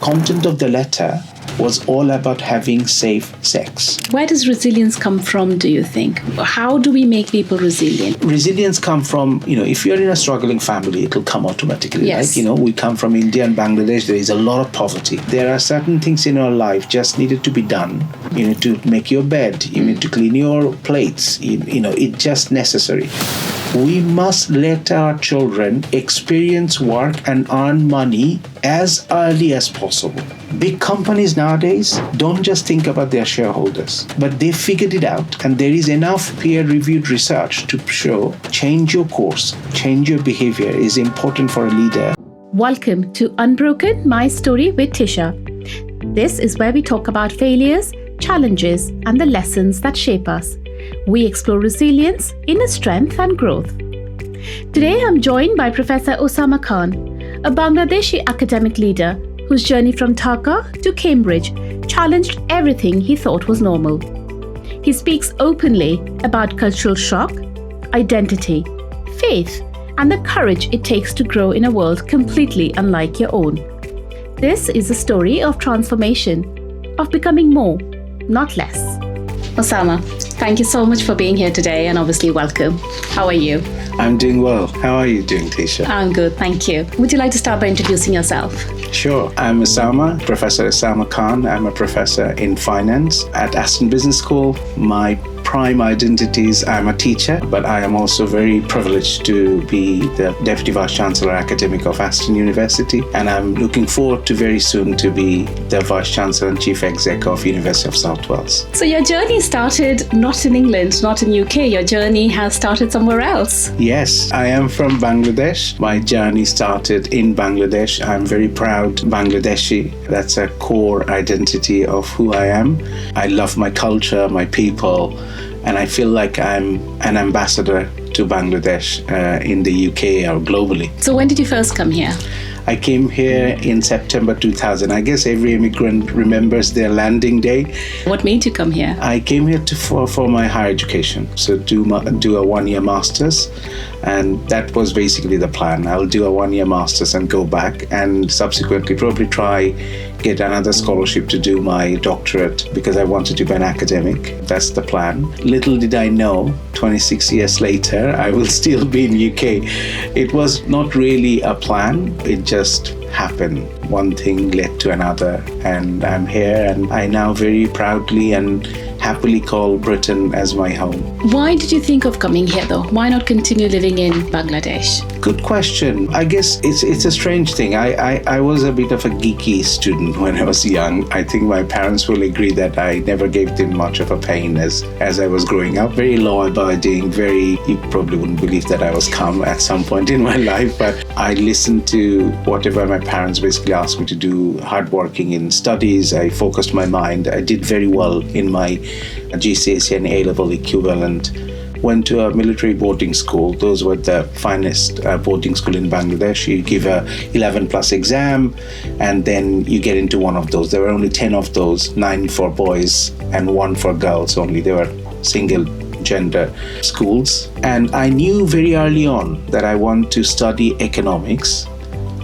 content of the letter was all about having safe sex. Where does resilience come from, do you think? How do we make people resilient? Resilience come from, if you're in a struggling family, it'll come automatically. Yes. Like, we come from India and Bangladesh, there is a lot of poverty. There are certain things in our life just needed to be done. You need to make your bed, you need to clean your plates, it's just necessary. We must let our children experience work and earn money as early as possible. Big companies nowadays don't just think about their shareholders, but they figured it out, and there is enough peer-reviewed research to show change your course, change your behavior is important for a leader. Welcome to Unbroken, my story with Tisha. This is where we talk about failures, challenges, and the lessons that shape us. We explore resilience, inner strength, and growth. Today, I'm joined by Professor Osama Khan, a Bangladeshi academic leader whose journey from Dhaka to Cambridge challenged everything he thought was normal. He speaks openly about cultural shock, identity, faith, and the courage it takes to grow in a world completely unlike your own. This is a story of transformation, of becoming more, not less. Osama, thank you so much for being here today, and obviously welcome. How are you? I'm doing well. How are you doing, Tisha? I'm good, thank you. Would you like to start by introducing yourself? Sure. I'm Professor Osama Khan. I'm a professor in finance at Aston Business School. My prime identities, I'm a teacher, but I am also very privileged to be the Deputy Vice Chancellor Academic of Aston University, and I'm looking forward to very soon to be the Vice Chancellor and Chief Exec of University of South Wales. So your journey started not in England, not in UK, your journey has started somewhere else. Yes, I am from Bangladesh. My journey started in Bangladesh. I'm very proud Bangladeshi. That's a core identity of who I am. I love my culture, my people, and I feel like I'm an ambassador to Bangladesh in the UK or globally. So when did you first come here? I came here in September 2000. I guess every immigrant remembers their landing day. What made you come here? I came here for my higher education, so do a one-year master's, and that was basically the plan. I'll do a one-year master's and go back, and subsequently probably try get another scholarship to do my doctorate because I wanted to be an academic. That's the plan. Little did I know, 26 years later, I will still be in UK. It was not really a plan. It just happened. One thing led to another, and I'm here, and I now very proudly and happily call Britain as my home. Why did you think of coming here though? Why not continue living in Bangladesh? Good question. I guess it's a strange thing. I was a bit of a geeky student when I was young. I think my parents will agree that I never gave them much of a pain as I was growing up. Very law-abiding, you probably wouldn't believe that I was calm at some point in my life, but I listened to whatever my parents basically asked me to do, hardworking in studies. I focused my mind. I did very well in my GCSE and A-level equivalent. Went to a military boarding school. Those were the finest boarding school in Bangladesh. You give a 11 plus exam, and then you get into one of those. There were only 10 of those, 9 for boys and 1 for girls only. They were single gender schools. And I knew very early on that I want to study economics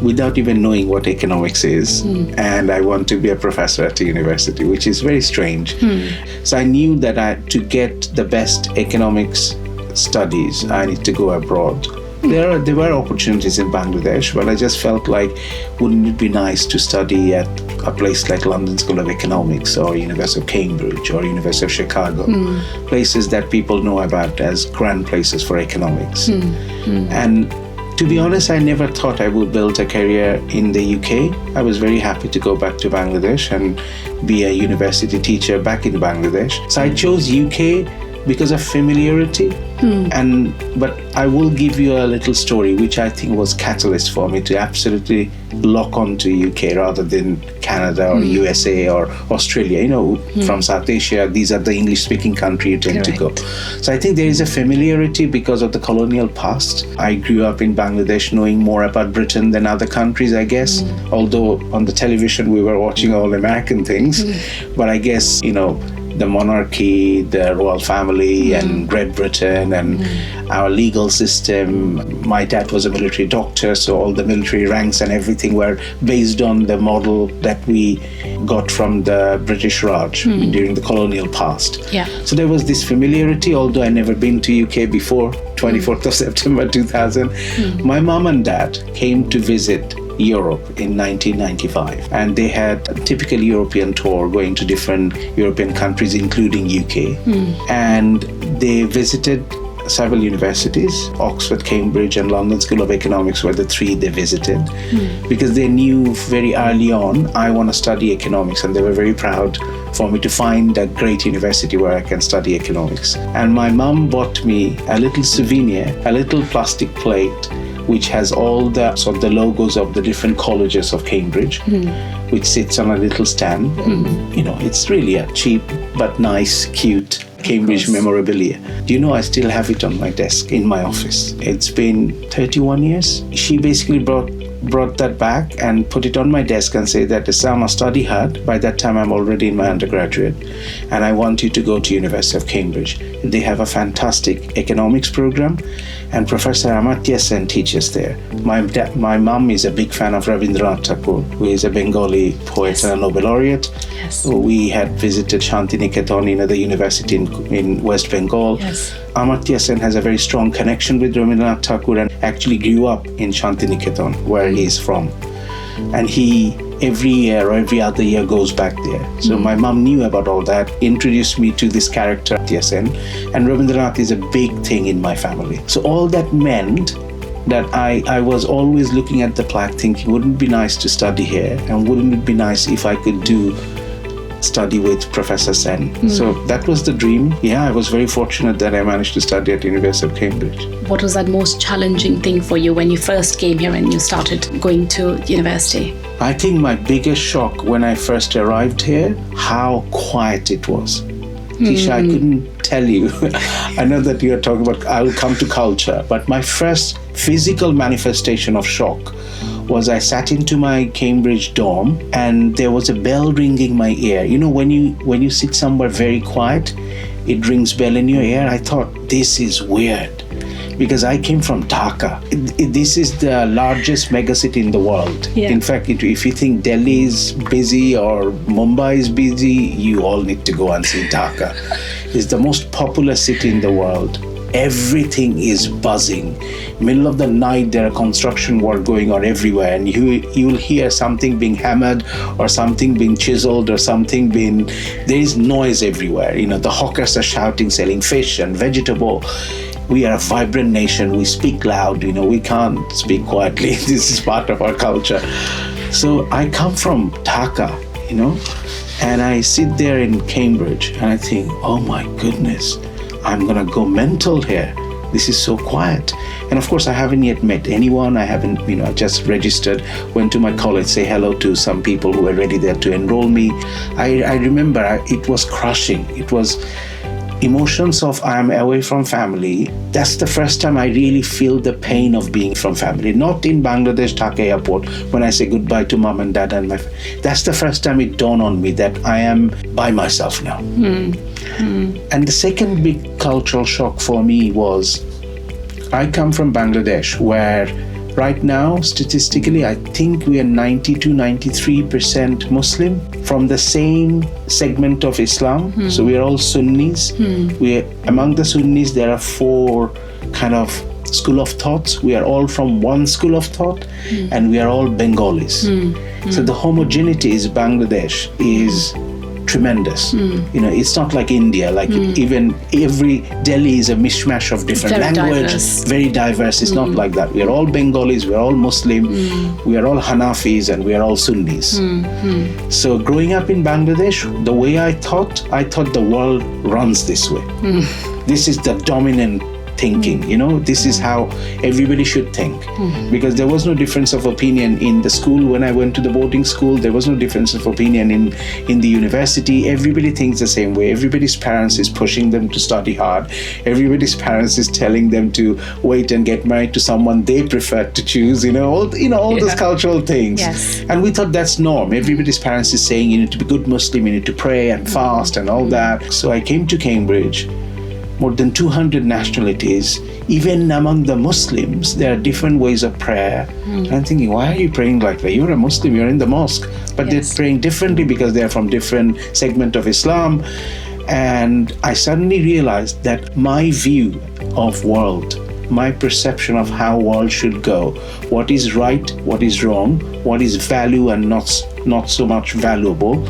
without even knowing what economics is. And I want to be a professor at a university, which is very strange. So I knew that to get the best economics studies, I need to go abroad. There were opportunities in Bangladesh, but I just felt like, wouldn't it be nice to study at a place like London School of Economics or University of Cambridge or University of Chicago, places that people know about as grand places for economics. And to be honest, I never thought I would build a career in the UK. I was very happy to go back to Bangladesh and be a university teacher back in Bangladesh. So I chose UK because of familiarity. But I will give you a little story which I think was catalyst for me to absolutely lock on to UK rather than Canada or USA or Australia. From South Asia, these are the English-speaking country you tend to go. So I think there is a familiarity because of the colonial past. I grew up in Bangladesh knowing more about Britain than other countries, I guess. Although on the television we were watching all American things. But I guess, the monarchy, the royal family, and Great Britain, and our legal system. My dad was a military doctor, so all the military ranks and everything were based on the model that we got from the British Raj during the colonial past. Yeah. So there was this familiarity, although I never been to UK before 24th of September 2000. My mom and dad came to visit Europe in 1995, and they had a typical European tour going to different European countries, including UK. And they visited several universities. Oxford, Cambridge, and London School of Economics were the three they visited, because they knew very early on I want to study economics, and they were very proud for me to find a great university where I can study economics. And my mom bought me a little souvenir, a little plastic plate which has all the logos of the different colleges of Cambridge, which sits on a little stand. It's really a cheap but nice, cute Cambridge memorabilia. Do you know I still have it on my desk in my office? It's been 31 years. She basically brought that back and put it on my desk and said that, Osama, study hard. By that time I'm already in my undergraduate, and I want you to go to University of Cambridge. They have a fantastic economics program, and Professor Amartya Sen teaches there. My mom is a big fan of Rabindranath Tagore, who is a Bengali poet and a Nobel laureate. Yes. We had visited Shantiniketan in the university in West Bengal. Yes. Amartya Sen has a very strong connection with Rabindranath Tagore and actually grew up in Shantiniketan, where he is from. And he, every year or every other year, goes back there. So my mom knew about all that, introduced me to this character, Amartya Sen, and Rabindranath is a big thing in my family. So all that meant that I was always looking at the plaque thinking, wouldn't it be nice to study here? And wouldn't it be nice if I could study with Professor Sen? So that was the dream. Yeah, I was very fortunate that I managed to study at University of Cambridge. What was that most challenging thing for you when you first came here and you started going to university? I think my biggest shock when I first arrived here, how quiet it was. Tisha, I couldn't tell you. I know that you're talking about, I will come to culture, but my first physical manifestation of shock was I sat into my Cambridge dorm and there was a bell ringing my ear. You know, when you sit somewhere very quiet, it rings bell in your ear. I thought, this is weird, because I came from Dhaka. This is the largest megacity in the world. Yeah. In fact, if you think Delhi is busy or Mumbai is busy, you all need to go and see Dhaka. It's the most populous city in the world. Everything is buzzing. Middle of the night, there are construction work going on everywhere, and you'll hear something being hammered or something being chiseled or something being. There is noise everywhere. The hawkers are shouting, selling fish and vegetable. We are a vibrant nation. We speak loud. We can't speak quietly. This is part of our culture. So I come from Dhaka, and I sit there in Cambridge and I think, oh my goodness, I'm going to go mental here. This is so quiet. And of course, I haven't yet met anyone. I haven't, I just registered, went to my college, say hello to some people who were ready there to enroll me. I remember it was crushing. It was emotions of I'm away from family. That's the first time I really feel the pain of being from family. Not in Bangladesh, Dhaka airport, when I say goodbye to mom and dad and that's the first time it dawned on me that I am by myself now. And the second big cultural shock for me was I come from Bangladesh, where right now, statistically, I think we are 92-93% Muslim from the same segment of Islam. So we are all Sunnis. Among the Sunnis, there are 4 kind of school of thoughts. We are all from one school of thought, and we are all Bengalis. So the homogeneity is Bangladesh is tremendous. It's not like India, even every Delhi is a mishmash of different languages, very diverse. It's not like that. We are all Bengalis, we are all Muslim, we are all Hanafis, and we are all Sunnis. So growing up in Bangladesh, the way I thought the world runs this way. This is the dominant thinking. This is how everybody should think. Because there was no difference of opinion in the school when I went to the boarding school. There was no difference of opinion in the university. Everybody thinks the same way. Everybody's parents is pushing them to study hard. Everybody's parents is telling them to wait and get married to someone they prefer to choose. All those cultural things. Yes. And we thought that's norm. Everybody's parents is saying you need to be good Muslim, you need to pray and fast and all that. So I came to Cambridge. More than 200 nationalities. Even among the Muslims, there are different ways of prayer. And I'm thinking, why are you praying like that? You're a Muslim, you're in the mosque. But they're praying differently because they're from different segment of Islam. And I suddenly realized that my view of world, my perception of how world should go, what is right, what is wrong, what is value and not so much valuable,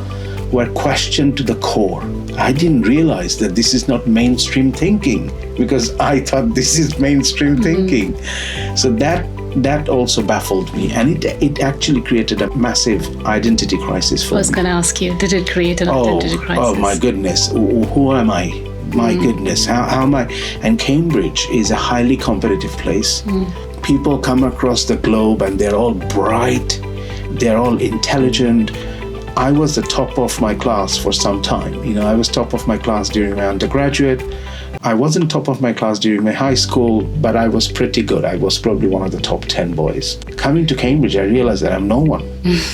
were questioned to the core. I didn't realize that this is not mainstream thinking, because I thought this is mainstream thinking. So that also baffled me, and it actually created a massive identity crisis for me. I was going to ask you, did it create an identity crisis? Oh my goodness, who am I? My goodness, how am I? And Cambridge is a highly competitive place. People come across the globe and they're all bright, they're all intelligent. I was the top of my class for some time. I was top of my class during my undergraduate. I wasn't top of my class during my high school, but I was pretty good. I was probably one of the top 10 boys. Coming to Cambridge, I realized that I'm no one.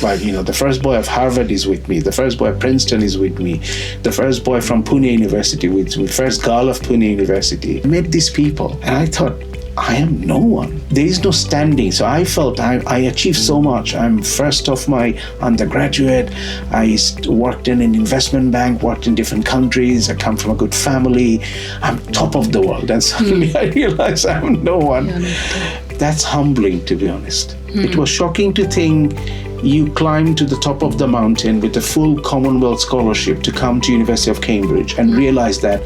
But, the first boy of Harvard is with me. The first boy of Princeton is with me. The first boy from Pune University with me. First girl of Pune University. I met these people and I thought, I am no one. There is no standing. So I felt I achieved so much. I'm first of my undergraduate. I worked in an investment bank, worked in different countries. I come from a good family. I'm top of the world. And suddenly I realized I'm no one. That's humbling, to be honest. It was shocking to think you climb to the top of the mountain with a full Commonwealth scholarship to come to University of Cambridge and realize that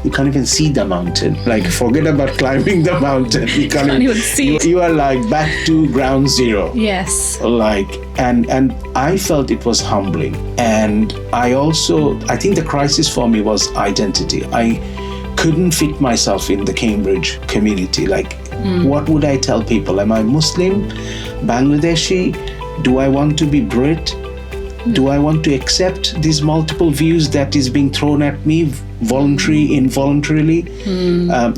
you can't even see the mountain. Like, forget about climbing the mountain. You can't even see it. You are like back to ground zero. Yes. And I felt it was humbling. And I think the crisis for me was identity. I couldn't fit myself in the Cambridge community. What would I tell people? Am I Muslim, Bangladeshi? Do I want to be Brit? Do I want to accept these multiple views that is being thrown at me, voluntary, involuntarily?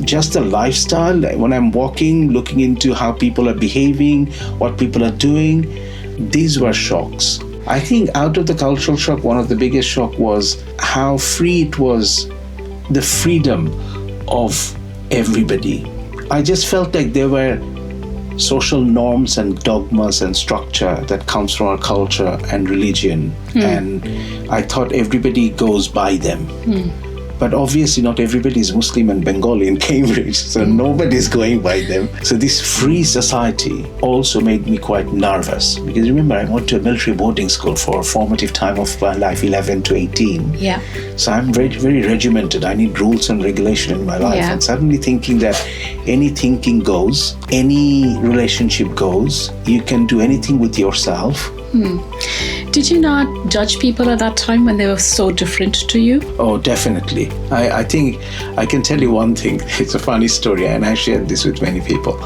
Just a lifestyle. When I'm walking, looking into how people are behaving, what people are doing, these were shocks. I think out of the cultural shock, one of the biggest shock was how free it was, the freedom of everybody. I just felt like there were social norms and dogmas and structure that comes from our culture and religion. And I thought everybody goes by them. But obviously not everybody is Muslim and Bengali in Cambridge, so nobody's going by them. So this free society also made me quite nervous. Because remember, I went to a military boarding school for a formative time of my life, 11 to 18. Yeah. So I'm very, very regimented. I need rules and regulation in my life. Yeah. And suddenly thinking that any thinking goes, any relationship goes, you can do anything with yourself. Did you not judge people at that time when they were so different to you? Oh, definitely. I think I can tell you one thing. It's a funny story, and I shared this with many people.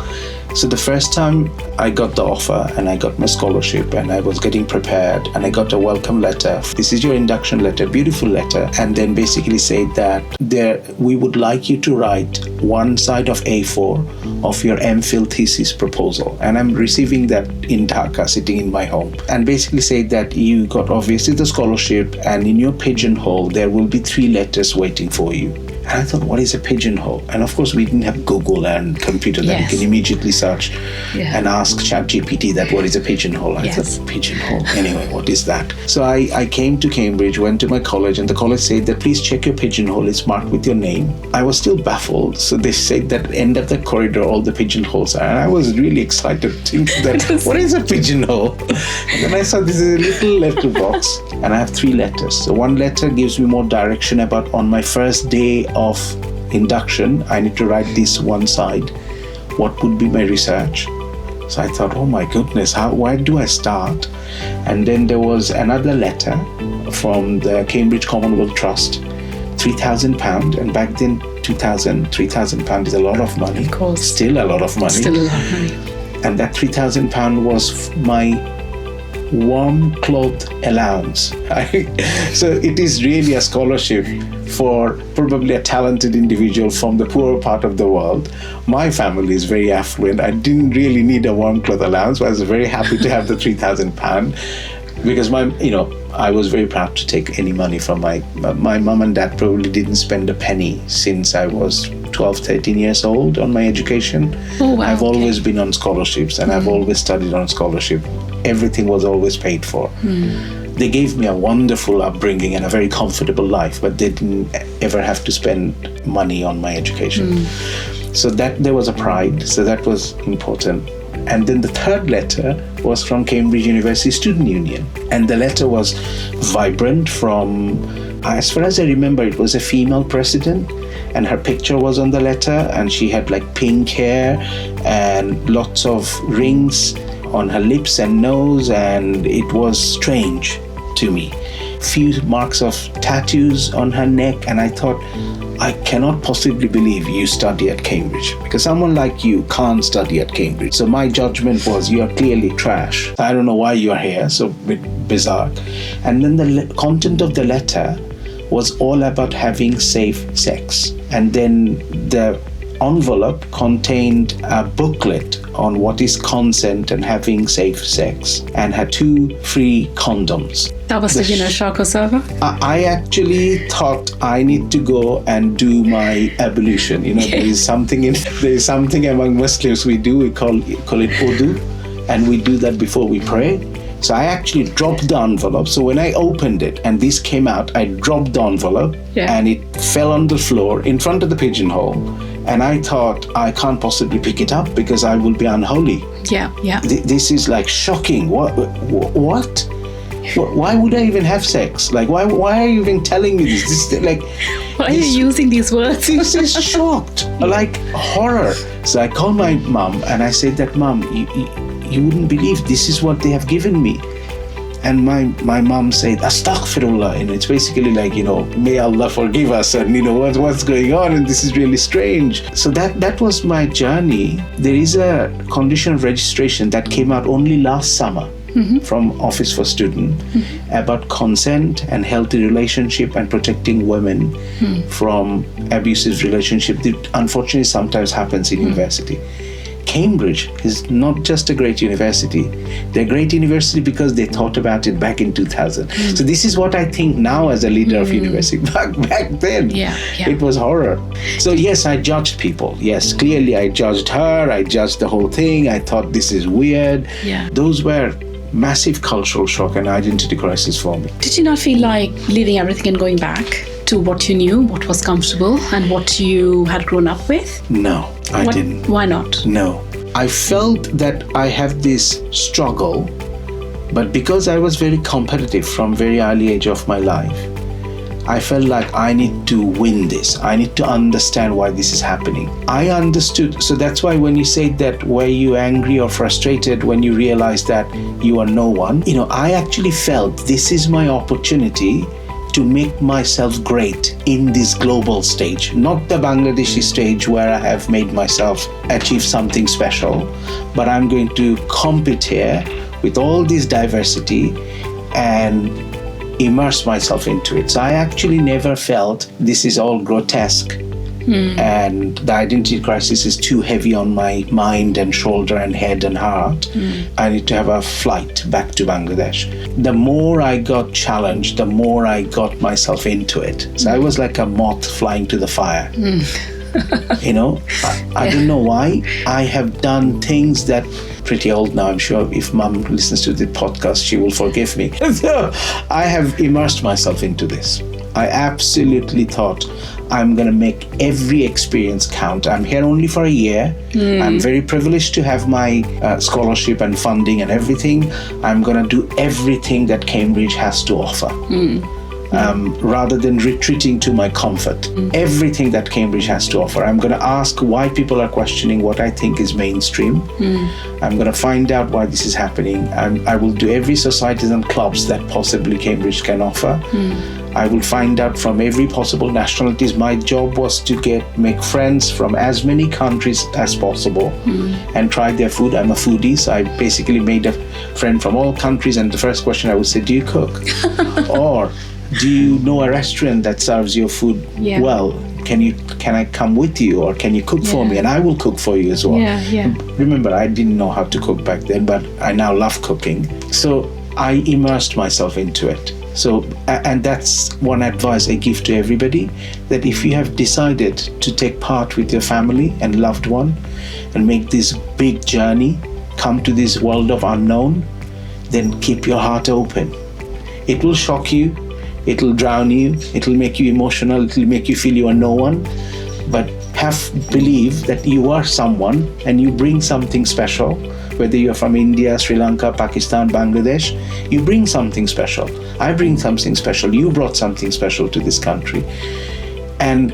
So the first time I got the offer and I got my scholarship and I was getting prepared and I got a welcome letter. This is your induction letter, beautiful letter. And then basically said that we would like you to write one side of A4 of your MPhil thesis proposal. And I'm receiving that in Dhaka, sitting in my home. And basically said that you got obviously the scholarship and in your pigeonhole, there will be 3 letters waiting for you. And I thought, what is a pigeonhole? And of course, we didn't have Google and computer that you can immediately search and ask ChatGPT that what is a pigeonhole. I thought, pigeonhole? Anyway, what is that? So I came to Cambridge, went to my college, and the college said that please check your pigeonhole. It's marked with your name. I was still baffled. So they said that end of the corridor, all the pigeonholes are. And I was really excited thinking that, what is a pigeonhole? And then I saw this is a little letter box, and I have 3 letters. So one letter gives me more direction about on my first day of induction, I need to write this one side. What would be my research? So I thought, oh my goodness, where do I start? And then there was another letter from the Cambridge Commonwealth Trust £3,000, and back then, £3,000 is a lot of money. Of course. Still a lot of money. Still a lot of money. And that £3,000 was my warm cloth allowance. So it is really a scholarship for probably a talented individual from the poorer part of the world. My family is very affluent. I didn't really need a warm cloth allowance, but I was very happy to have the £3,000 because I was very proud to take any money from my mum and dad. Probably didn't spend a penny since I was 12, 13 years old on my education. Oh, wow. I've always been on scholarships, and I've always studied on scholarship. Everything was always paid for. They gave me a wonderful upbringing and a very comfortable life, but they didn't ever have to spend money on my education. So that there was a pride, so that was important. And then the third letter was from Cambridge University Student Union. And the letter was vibrant from, as far as I remember, it was a female president, and her picture was on the letter, and she had like pink hair and lots of rings on her lips and nose, and it was strange to me. Few marks of tattoos on her neck, and I thought, I cannot possibly believe you study at Cambridge, because someone like you can't study at Cambridge. So my judgment was, you are clearly trash. I don't know why you are here, so a bit bizarre. And then the content of the letter was all about having safe sex. And then the envelope contained a booklet on what is consent and having safe sex, and had 2 free condoms. That was the shock observer. I actually thought I need to go and do my ablution. There is something among Muslims we do. We call it wudu, and we do that before we pray. So I actually dropped the envelope. So when I opened it and this came out, I dropped the envelope and it fell on the floor in front of the pigeonhole. And I thought, I can't possibly pick it up because I will be unholy. Yeah. This is like shocking. What? Why would I even have sex? Like, why are you even telling me this? This is like, why are you using these words? This is shocked, like horror. So I called my mom and I said that, Mom, you wouldn't believe this is what they have given me. And my mom said, Astaghfirullah. And it's basically like, may Allah forgive us, and what's going on, and this is really strange. So that was my journey. There is a condition of registration that came out only last summer from Office for Student about consent and healthy relationship and protecting women from abusive relationship that unfortunately sometimes happens in university. Cambridge is not just a great university. They're a great university because they thought about it back in 2000. So this is what I think now as a leader of university. Back then, it was horror. So yes, I judged people. Yes, clearly I judged her. I judged the whole thing. I thought this is weird. Those were massive cultural shock and identity crisis for me. Did you not feel like leaving everything and going back to what you knew, what was comfortable, and what you had grown up with? No, I didn't. Why not? No. I felt that I have this struggle, but because I was very competitive from very early age of my life, I felt like I need to win this. I need to understand why this is happening. I understood. So that's why when you say that, were you angry or frustrated when you realized that you are no one? I actually felt this is my opportunity to make myself great in this global stage, not the Bangladeshi stage where I have made myself achieve something special, but I'm going to compete here with all this diversity and immerse myself into it. So I actually never felt this is all grotesque and the identity crisis is too heavy on my mind and shoulder and head and heart. I need to have a flight back to Bangladesh. The more I got challenged, the more I got myself into it. So I was like a moth flying to the fire. I don't know why. I have done things that, pretty old now, I'm sure if Mum listens to the podcast, she will forgive me. So I have immersed myself into this. I absolutely thought I'm going to make every experience count. I'm here only for a year. I'm very privileged to have my scholarship and funding and everything. I'm going to do everything that Cambridge has to offer. Rather than retreating to my comfort. Everything that Cambridge has to offer. I'm going to ask why people are questioning what I think is mainstream. I'm going to find out why this is happening. I will do every societies and clubs that possibly Cambridge can offer. I will find out from every possible nationalities. My job was to make friends from as many countries as possible and try their food. I'm a foodie, so I basically made a friend from all countries. And the first question I would say, do you cook? Or do you know a restaurant that serves your food well? Can I come with you, or can you cook for me, and I will cook for you as well? Remember, I didn't know how to cook back then, but I now love cooking. So I immersed myself into it. So, and that's one advice I give to everybody, that if you have decided to take part with your family and loved one and make this big journey, come to this world of unknown, then keep your heart open. It will shock you. It'll drown you, it'll make you emotional, it'll make you feel you are no one. But believe that you are someone and you bring something special. Whether you're from India, Sri Lanka, Pakistan, Bangladesh, you bring something special. I bring something special. You brought something special to this country. And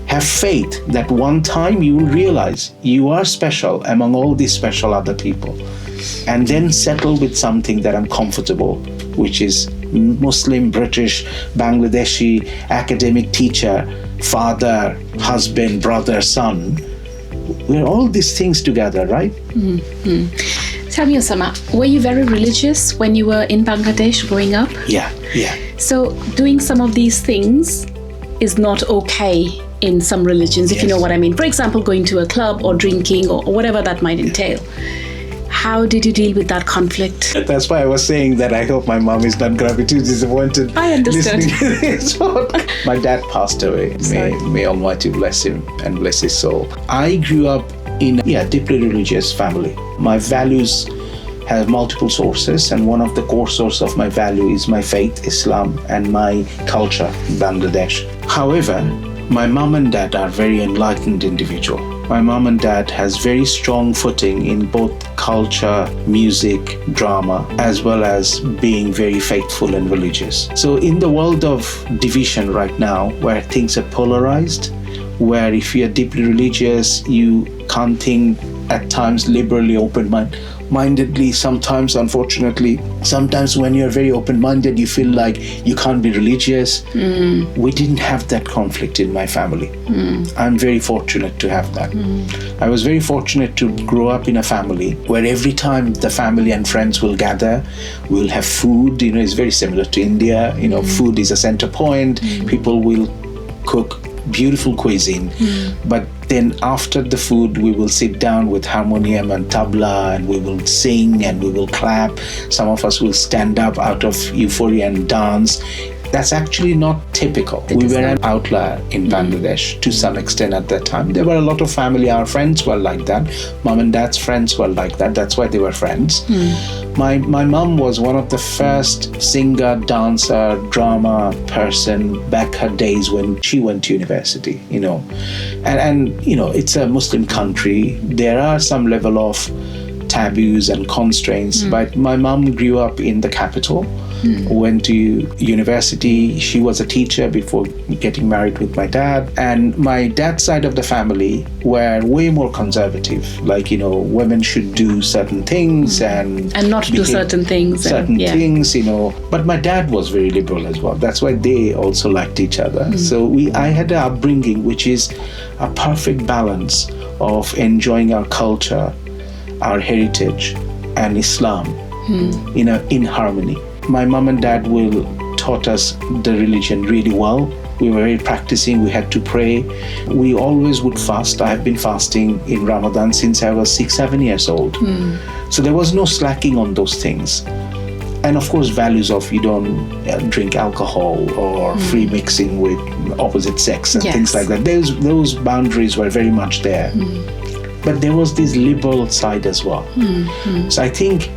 have faith that one time you will realize you are special among all these special other people. And then settle with something that I'm comfortable, which is Muslim, British, Bangladeshi, academic teacher, father, husband, brother, son. We're all these things together, right? Tell me, Osama, were you very religious when you were in Bangladesh growing up? Yeah. So doing some of these things is not okay in some religions, if you know what I mean. For example, going to a club or drinking or whatever that might entail. How did you deal with that conflict? That's why I was saying that I hope my mom is not going to be too disappointed. I understood. Listening to this one. My dad passed away. May Almighty bless him and bless his soul. I grew up in a deeply religious family. My values have multiple sources, and one of the core sources of my value is my faith, Islam, and my culture, Bangladesh. However, my mom and dad are very enlightened individuals. My mom and dad has very strong footing in both culture, music, drama, as well as being very faithful and religious. So in the world of division right now, where things are polarized, where if you're deeply religious, you can't think at times liberally, open-mindedly, sometimes, unfortunately, sometimes when you're very open-minded, you feel like you can't be religious. We didn't have that conflict in my family. I'm very fortunate to have that. I was very fortunate to grow up in a family where every time the family and friends will gather, we'll have food. It's very similar to India. Food is a center point. People will cook beautiful cuisine, but then after the food we will sit down with harmonium and tabla, and we will sing and we will clap. Some of us will stand up out of euphoria and dance. That's actually not typical. We were an outlier in Bangladesh to some extent at that time. There were a lot of family, our friends were like that. Mom and dad's friends were like that. That's why they were friends. My mom was one of the first singer, dancer, drama person back her days when she went to university, And it's a Muslim country. There are some level of taboos and constraints, but my mom grew up in the capital. Went to university. She was a teacher before getting married with my dad. And my dad's side of the family were way more conservative. Like, women should do certain things and not do certain things. Things. But my dad was very liberal as well. That's why they also liked each other. So I had an upbringing which is a perfect balance of enjoying our culture, our heritage, and Islam in harmony. My mom and dad taught us the religion really well. We were very practicing. We had to pray. We always would fast. I have been fasting in Ramadan since I was 6-7 years old. So there was no slacking on those things. And of course, values of you don't drink alcohol or free mixing with opposite sex and things like that. Those boundaries were very much there. But there was this liberal side as well. So I think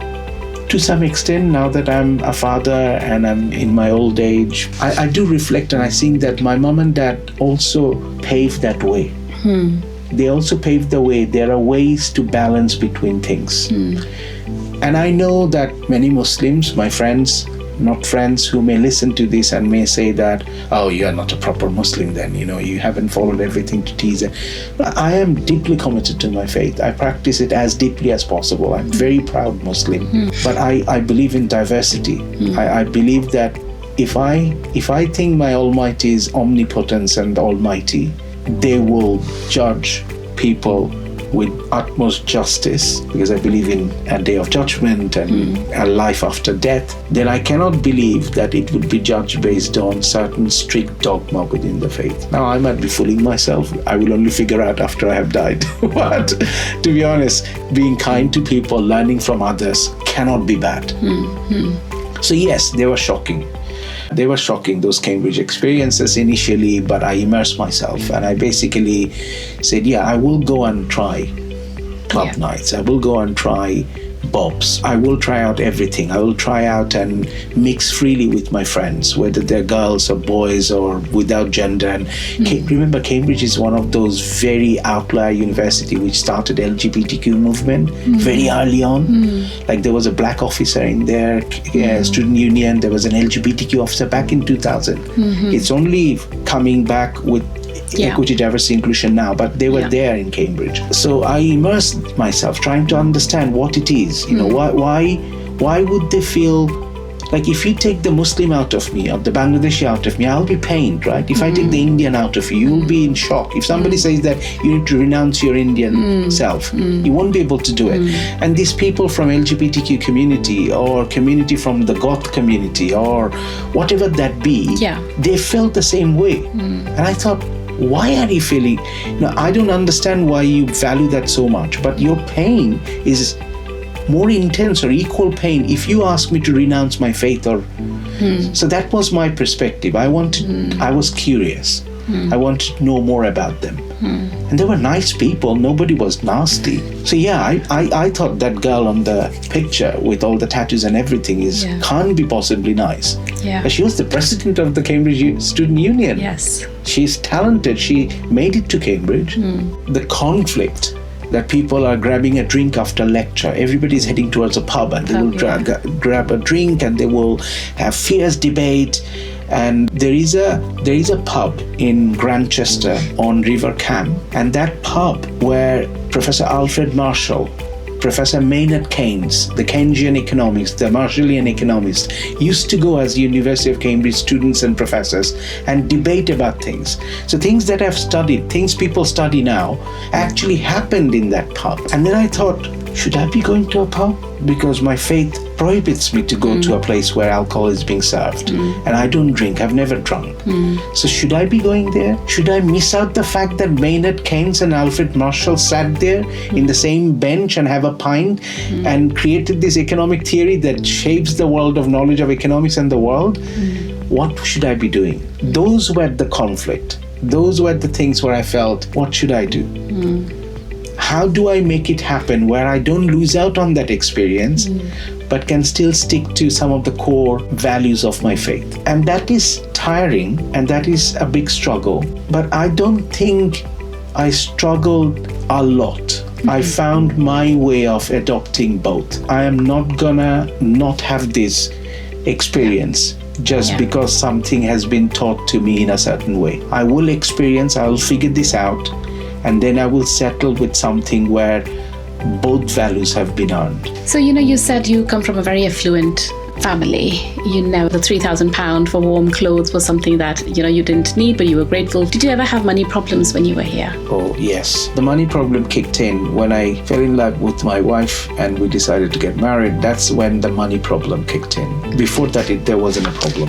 to some extent, now that I'm a father and I'm in my old age, I do reflect and I think that my mom and dad also paved that way. They also paved the way. There are ways to balance between things. And I know that many Muslims, my friends, not friends, who may listen to this and may say that, oh, you are not a proper Muslim then, you haven't followed everything to T's. But I am deeply committed to my faith. I practice it as deeply as possible. I'm very proud Muslim. But I believe in diversity. I believe that if I think my Almighty is omnipotent and almighty, they will judge people with utmost justice, because I believe in a day of judgment and a life after death, then I cannot believe that it would be judged based on certain strict dogma within the faith. Now, I might be fooling myself. I will only figure out after I have died. But to be honest, being kind to people, learning from others cannot be bad. So yes, they were shocking. They were shocking, those Cambridge experiences initially, but I immersed myself and I basically said, I will go and try club nights. I will go and try bobs. I will try out everything. I will try out and mix freely with my friends, whether they're girls or boys or without gender. And remember, Cambridge is one of those very outlier university which started LGBTQ movement very early on. Like there was a black officer in their student union. There was an LGBTQ officer back in 2000. It's only coming back with equity, diversity, inclusion now, but they were there in Cambridge. So I immersed myself trying to understand what it is. Why would they feel like if you take the Muslim out of me or the Bangladeshi out of me, I'll be pained, right? If I take the Indian out of you, you'll be in shock. If somebody says that you need to renounce your Indian self, you won't be able to do it. And these people from LGBTQ community or community from the Goth community or whatever that be, they felt the same way. And I thought, why are you feeling? I don't understand why you value that so much, but your pain is more intense or equal pain if you ask me to renounce my faith or so that was my perspective. I was curious. I wanted to know more about them. And they were nice people. Nobody was nasty. So I thought that girl on the picture with all the tattoos and everything can't be possibly nice. But she was the president of the Cambridge Student Union. Yes. She's talented. She made it to Cambridge. The conflict that people are grabbing a drink after lecture. Everybody's heading towards a pub and they will grab a drink and they will have fierce debate. And there is a pub in Grantchester on River Cam, and that pub where Professor Alfred Marshall, Professor Maynard Keynes, the Keynesian economics, the Marshallian economist, used to go as University of Cambridge students and professors and debate about things. So things that I've studied, things people study now, actually happened in that pub. And then I thought, should I be going to a pub? Because my faith prohibits me to go to a place where alcohol is being served. And I don't drink. I've never drunk. So should I be going there? Should I miss out the fact that Maynard Keynes and Alfred Marshall sat there in the same bench and have a pint and created this economic theory that shapes the world of knowledge of economics and the world? What should I be doing? Those were the conflict. Those were the things where I felt, what should I do? How do I make it happen where I don't lose out on that experience, but can still stick to some of the core values of my faith? And that is tiring and that is a big struggle. But I don't think I struggled a lot. I found my way of adopting both. I am not gonna not have this experience just because something has been taught to me in a certain way. I will experience, I will figure this out, and then I will settle with something where both values have been earned. So, you said you come from a very affluent family. The £3,000 for warm clothes was something that, you didn't need, but you were grateful. Did you ever have money problems when you were here? Oh, yes. The money problem kicked in when I fell in love with my wife and we decided to get married. That's when the money problem kicked in. Before that, there wasn't a problem.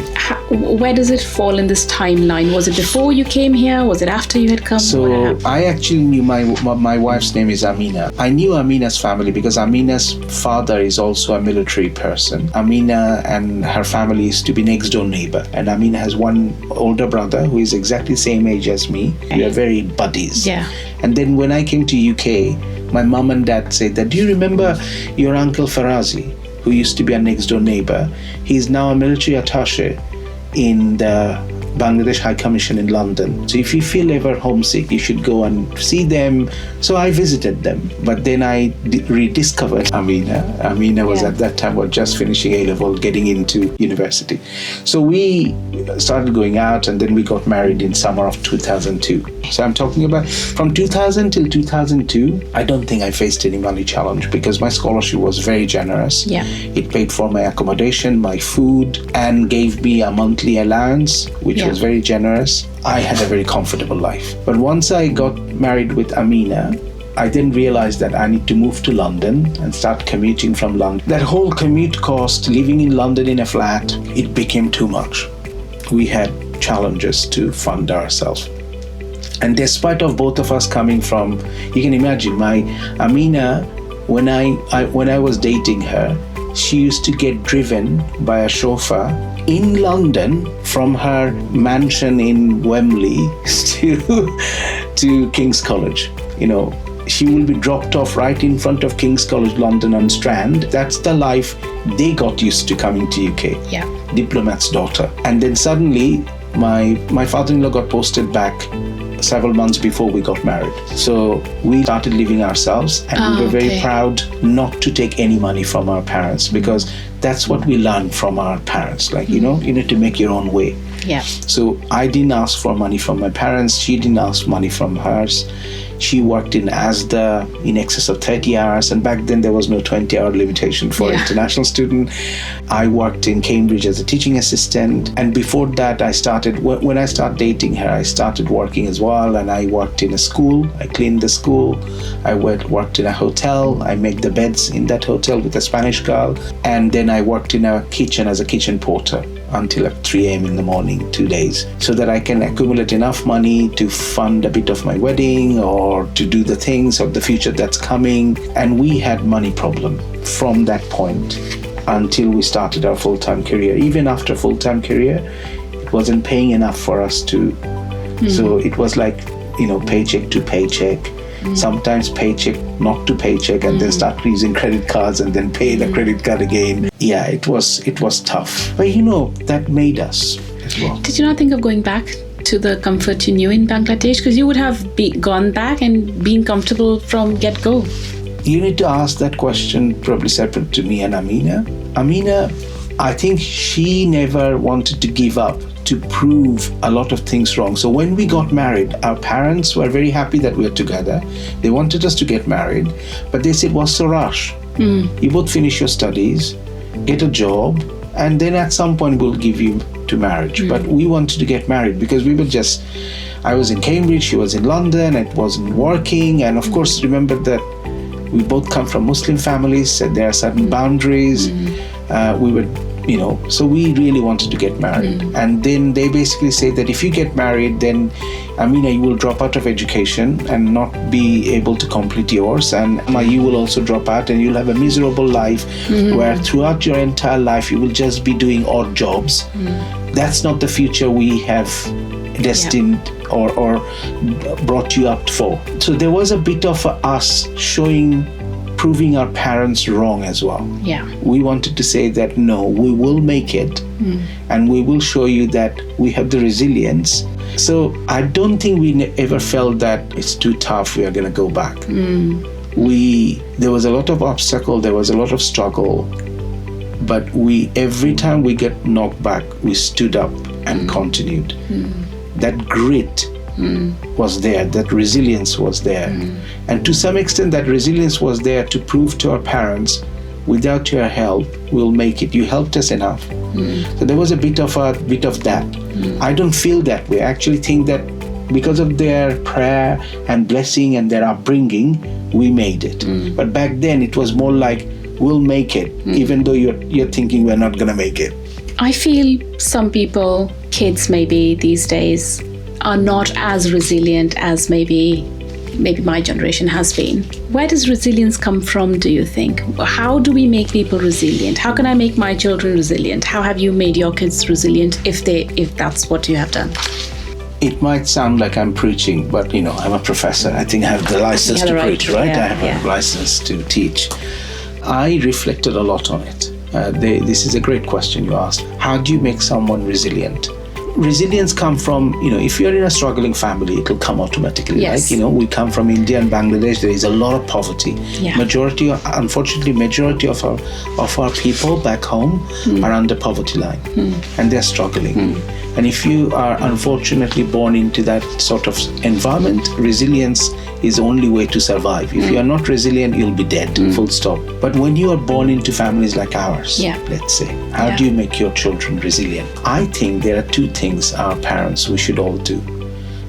Where does it fall in this timeline? Was it before you came here? Was it after you had come? So I actually knew my wife's name is Amina. I knew Amina's family because Amina's father is also a military person. Amina and her family used to be next door neighbor. And Amina has one older brother who is exactly the same age as me. We are very buddies. Yeah. And then when I came to UK, my mom and dad said that, do you remember your uncle Farazi, who used to be a next door neighbor? He's now a military attaché in the Bangladesh High Commission in London. So if you feel ever homesick, you should go and see them. So I visited them. But then I rediscovered Amina. Amina was at that time just finishing A-level, getting into university. So we started going out, and then we got married in summer of 2002. So I'm talking about from 2000 till 2002, I don't think I faced any money challenge because my scholarship was very generous. Yeah. It paid for my accommodation, my food, and gave me a monthly allowance, which was very generous. I had a very comfortable life. But once I got married with Amina, I then realized that I need to move to London and start commuting from London. That whole commute cost, living in London in a flat, it became too much. We had challenges to fund ourselves. And despite of both of us coming from, you can imagine, my Amina, when I was dating her, she used to get driven by a chauffeur in London from her mansion in Wembley to King's College. You know, she will be dropped off right in front of King's College London on Strand. That's the life they got used to coming to UK. Yeah. Diplomat's daughter. And then suddenly my father-in-law got posted back several months before we got married. So we started living ourselves, and we were very proud not to take any money from our parents, because that's what we learned from our parents. Like, you need to make your own way. Yeah. So I didn't ask for money from my parents. She didn't ask money from hers. She worked in ASDA in excess of 30 hours. And back then there was no 20-hour limitation for international student. I worked in Cambridge as a teaching assistant. And before that, when I started dating her, I started working as well. And I worked in a school. I cleaned the school. I worked in a hotel. I made the beds in that hotel with a Spanish girl. And then I worked in a kitchen as a kitchen porter until 3 a.m. in the morning, 2 days, so that I can accumulate enough money to fund a bit of my wedding or to do the things of the future that's coming. And we had money problem from that point until we started our full-time career. Even after full-time career, it wasn't paying enough for us to. So it was like, paycheck to paycheck. Sometimes paycheck not to paycheck, and then start using credit cards and then pay the credit card again. Yeah, it was tough. But that made us as well. Did you not think of going back to the comfort you knew in Bangladesh? Because you would have gone back and been comfortable from get-go. You need to ask that question probably separate to me and Amina. Amina, I think she never wanted to give up to prove a lot of things wrong. So when we got married, our parents were very happy that we were together. They wanted us to get married, but they said, what's the rush? You both finish your studies, get a job, and then at some point we'll give you to marriage. But we wanted to get married because I was in Cambridge, she was in London, it wasn't working. And of course, remember that we both come from Muslim families, so there are certain boundaries. So we really wanted to get married. And then they basically say that if you get married, then Amina, you will drop out of education and not be able to complete yours. And you will also drop out and you'll have a miserable life where throughout your entire life, you will just be doing odd jobs. That's not the future we have destined or brought you up for. So there was a bit of us proving our parents wrong as well. Yeah. We wanted to say that, no, we will make it and we will show you that we have the resilience. So I don't think we ever felt that it's too tough, we are going to go back. There was a lot of obstacle, there was a lot of struggle, but every time we get knocked back, we stood up and continued. That grit was there, that resilience was there. And to some extent, that resilience was there to prove to our parents, without your help, we'll make it. You helped us enough. So there was a bit of that. I don't feel that way. I actually think that because of their prayer and blessing and their upbringing, we made it. But back then, it was more like, we'll make it, even though you're thinking we're not going to make it. I feel some people, kids maybe these days, are not as resilient as maybe my generation has been. Where does resilience come from, do you think? How do we make people resilient? How can I make my children resilient? How have you made your kids resilient if that's what you have done? It might sound like I'm preaching, but I'm a professor. I think I have the license to preach, right? I have a license to teach. I reflected a lot on it. This is a great question you asked. How do you make someone resilient? resilience comes from, if you're in a struggling family, it'll come automatically. Yes. Like, we come from India and Bangladesh, there is a lot of poverty. Yeah. Unfortunately, majority of our people back home are under poverty line and they're struggling. And if you are unfortunately born into that sort of environment, resilience is the only way to survive. If you are not resilient, you'll be dead, full stop. But when you are born into families like ours, let's say, how do you make your children resilient? I think there are two things our parents, we should all do.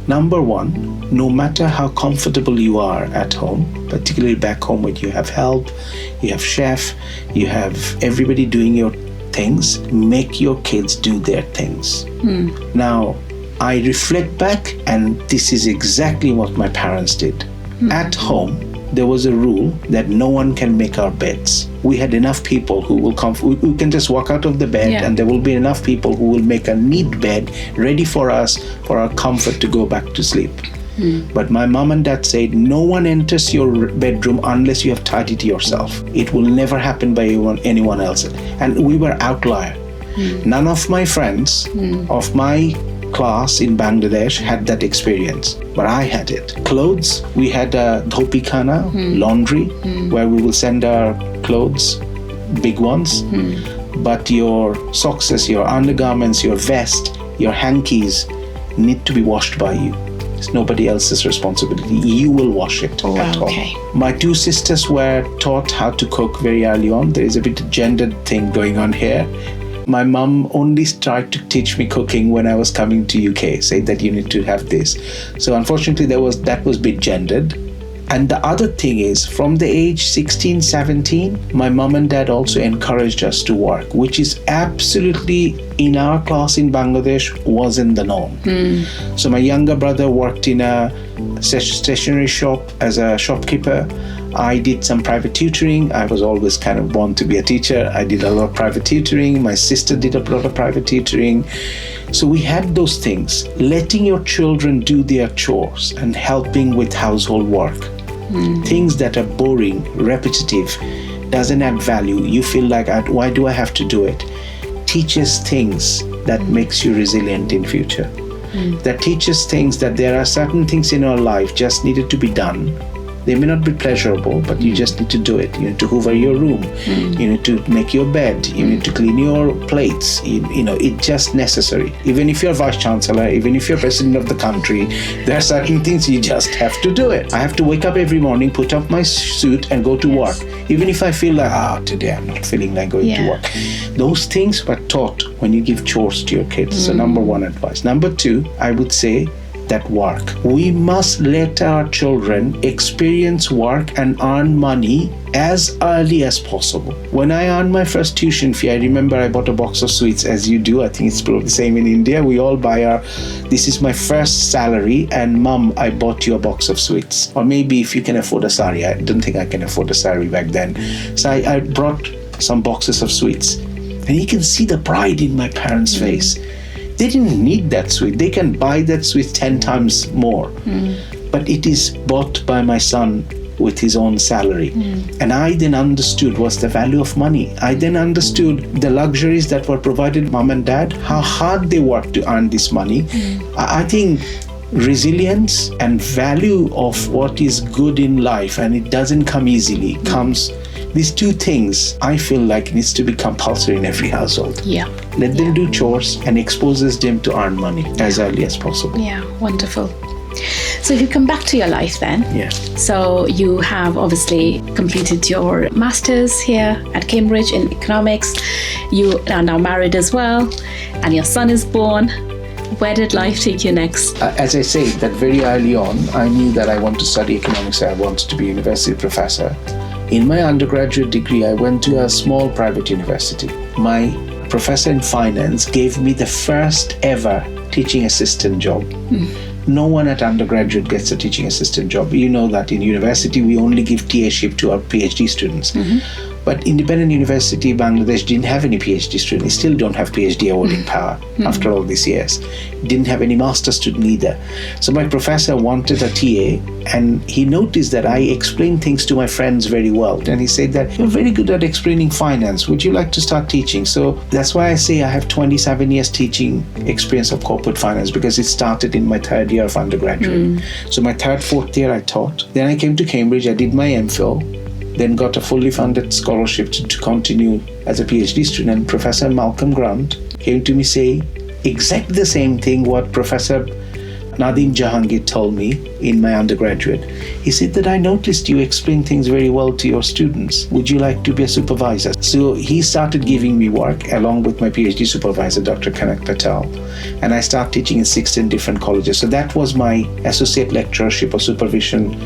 Number one, no matter how comfortable you are at home, particularly back home when you have help, you have chef, you have everybody doing your things, make your kids do their things. Now, I reflect back and this is exactly what my parents did. At home, there was a rule that no one can make our beds. We had enough people who will come, we can just walk out of the bed and there will be enough people who will make a neat bed ready for us, for our comfort to go back to sleep. But my mom and dad said, no one enters your bedroom unless you have tidied yourself. It will never happen by anyone else. And we were outlier. None of my friends of my class in Bangladesh had that experience, but I had it. Clothes, we had a dhopi khana, laundry, where we will send our clothes, big ones. But your socks, your undergarments, your vest, your hankies need to be washed by you. It's nobody else's responsibility. You will wash it at home. My two sisters were taught how to cook very early on. There is a bit of gendered thing going on here. My mom only started to teach me cooking when I was coming to UK, said that you need to have this. So unfortunately, that was a bit gendered. And the other thing is, from the age 16, 17, my mom and dad also encouraged us to work, which is absolutely, in our class in Bangladesh, wasn't the norm. So my younger brother worked in a stationery shop as a shopkeeper. I did some private tutoring. I was always kind of born to be a teacher. I did a lot of private tutoring. My sister did a lot of private tutoring. So we had those things. Letting your children do their chores and helping with household work. Things that are boring, repetitive, doesn't add value. You feel like, why do I have to do it? Teaches things that makes you resilient in future. That teaches things that there are certain things in our life just needed to be done. They may not be pleasurable, but you just need to do it. You need to hoover your room. You need to make your bed. You need to clean your plates. It's just necessary. Even if you're vice chancellor, even if you're president of the country, there are certain things you just have to do it. I have to wake up every morning, put up my suit and go to work. Even if I feel like, today I'm not feeling like going to work. Those things were taught when you give chores to your kids. So number one advice. Number two, I would say, that work. We must let our children experience work and earn money as early as possible. When I earned my first tuition fee, I remember I bought a box of sweets, as you do. I think it's probably the same in India. We all buy this is my first salary, and Mom, I bought you a box of sweets. Or maybe if you can afford a sari. I don't think I can afford a sari back then. So I brought some boxes of sweets. And you can see the pride in my parents' face. They didn't need that sweet. They can buy that sweet 10 times more. But it is bought by my son with his own salary. And I then understood what's the value of money. I then understood the luxuries that were provided mom and dad, how hard they worked to earn this money. I think resilience and value of what is good in life, and it doesn't come easily, comes. These two things, I feel like, needs to be compulsory in every household. Let them do chores and exposes them to earn money as early as possible. Wonderful. So if you come back to your life then. So you have obviously completed your master's here at Cambridge in economics. You are now married as well, and your son is born. Where did life take you next? As I say, that very early on, I knew that I wanted to study economics. I wanted to be a university professor. In my undergraduate degree, I went to a small private university. My professor in finance gave me the first ever teaching assistant job. No one at undergraduate gets a teaching assistant job. You know that in university, we only give TA-ship to our PhD students. But Independent University Bangladesh didn't have any PhD students. They still don't have PhD awarding power after all these years. Didn't have any master student either. So my professor wanted a TA, and he noticed that I explained things to my friends very well. And he said that, you're very good at explaining finance. Would you like to start teaching? So that's why I say I have 27 years teaching experience of corporate finance, because it started in my third year of undergraduate. So my third, fourth year I taught. Then I came to Cambridge, I did my MPhil, then got a fully funded scholarship to continue as a PhD student. And Professor Malcolm Grant came to me saying exactly the same thing what Professor Nadeem Jahangir told me in my undergraduate. He said that I noticed you explain things very well to your students. Would you like to be a supervisor? So he started giving me work along with my PhD supervisor, Dr. Kodak Patel. And I started teaching in 16 different colleges. So that was my associate lectureship or supervision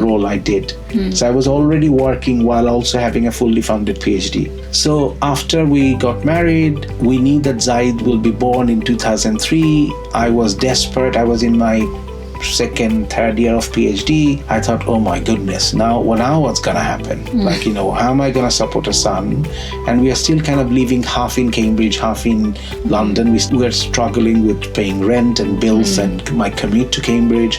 role I did. So I was already working while also having a fully funded PhD. So after we got married, we knew that Zaid will be born in 2003. I was desperate. I was in my second, third year of PhD. I thought, oh my goodness, now what's gonna happen? Like, how am I gonna support a son? And we are still kind of living half in Cambridge, half in London. We were struggling with paying rent and bills and my commute to Cambridge.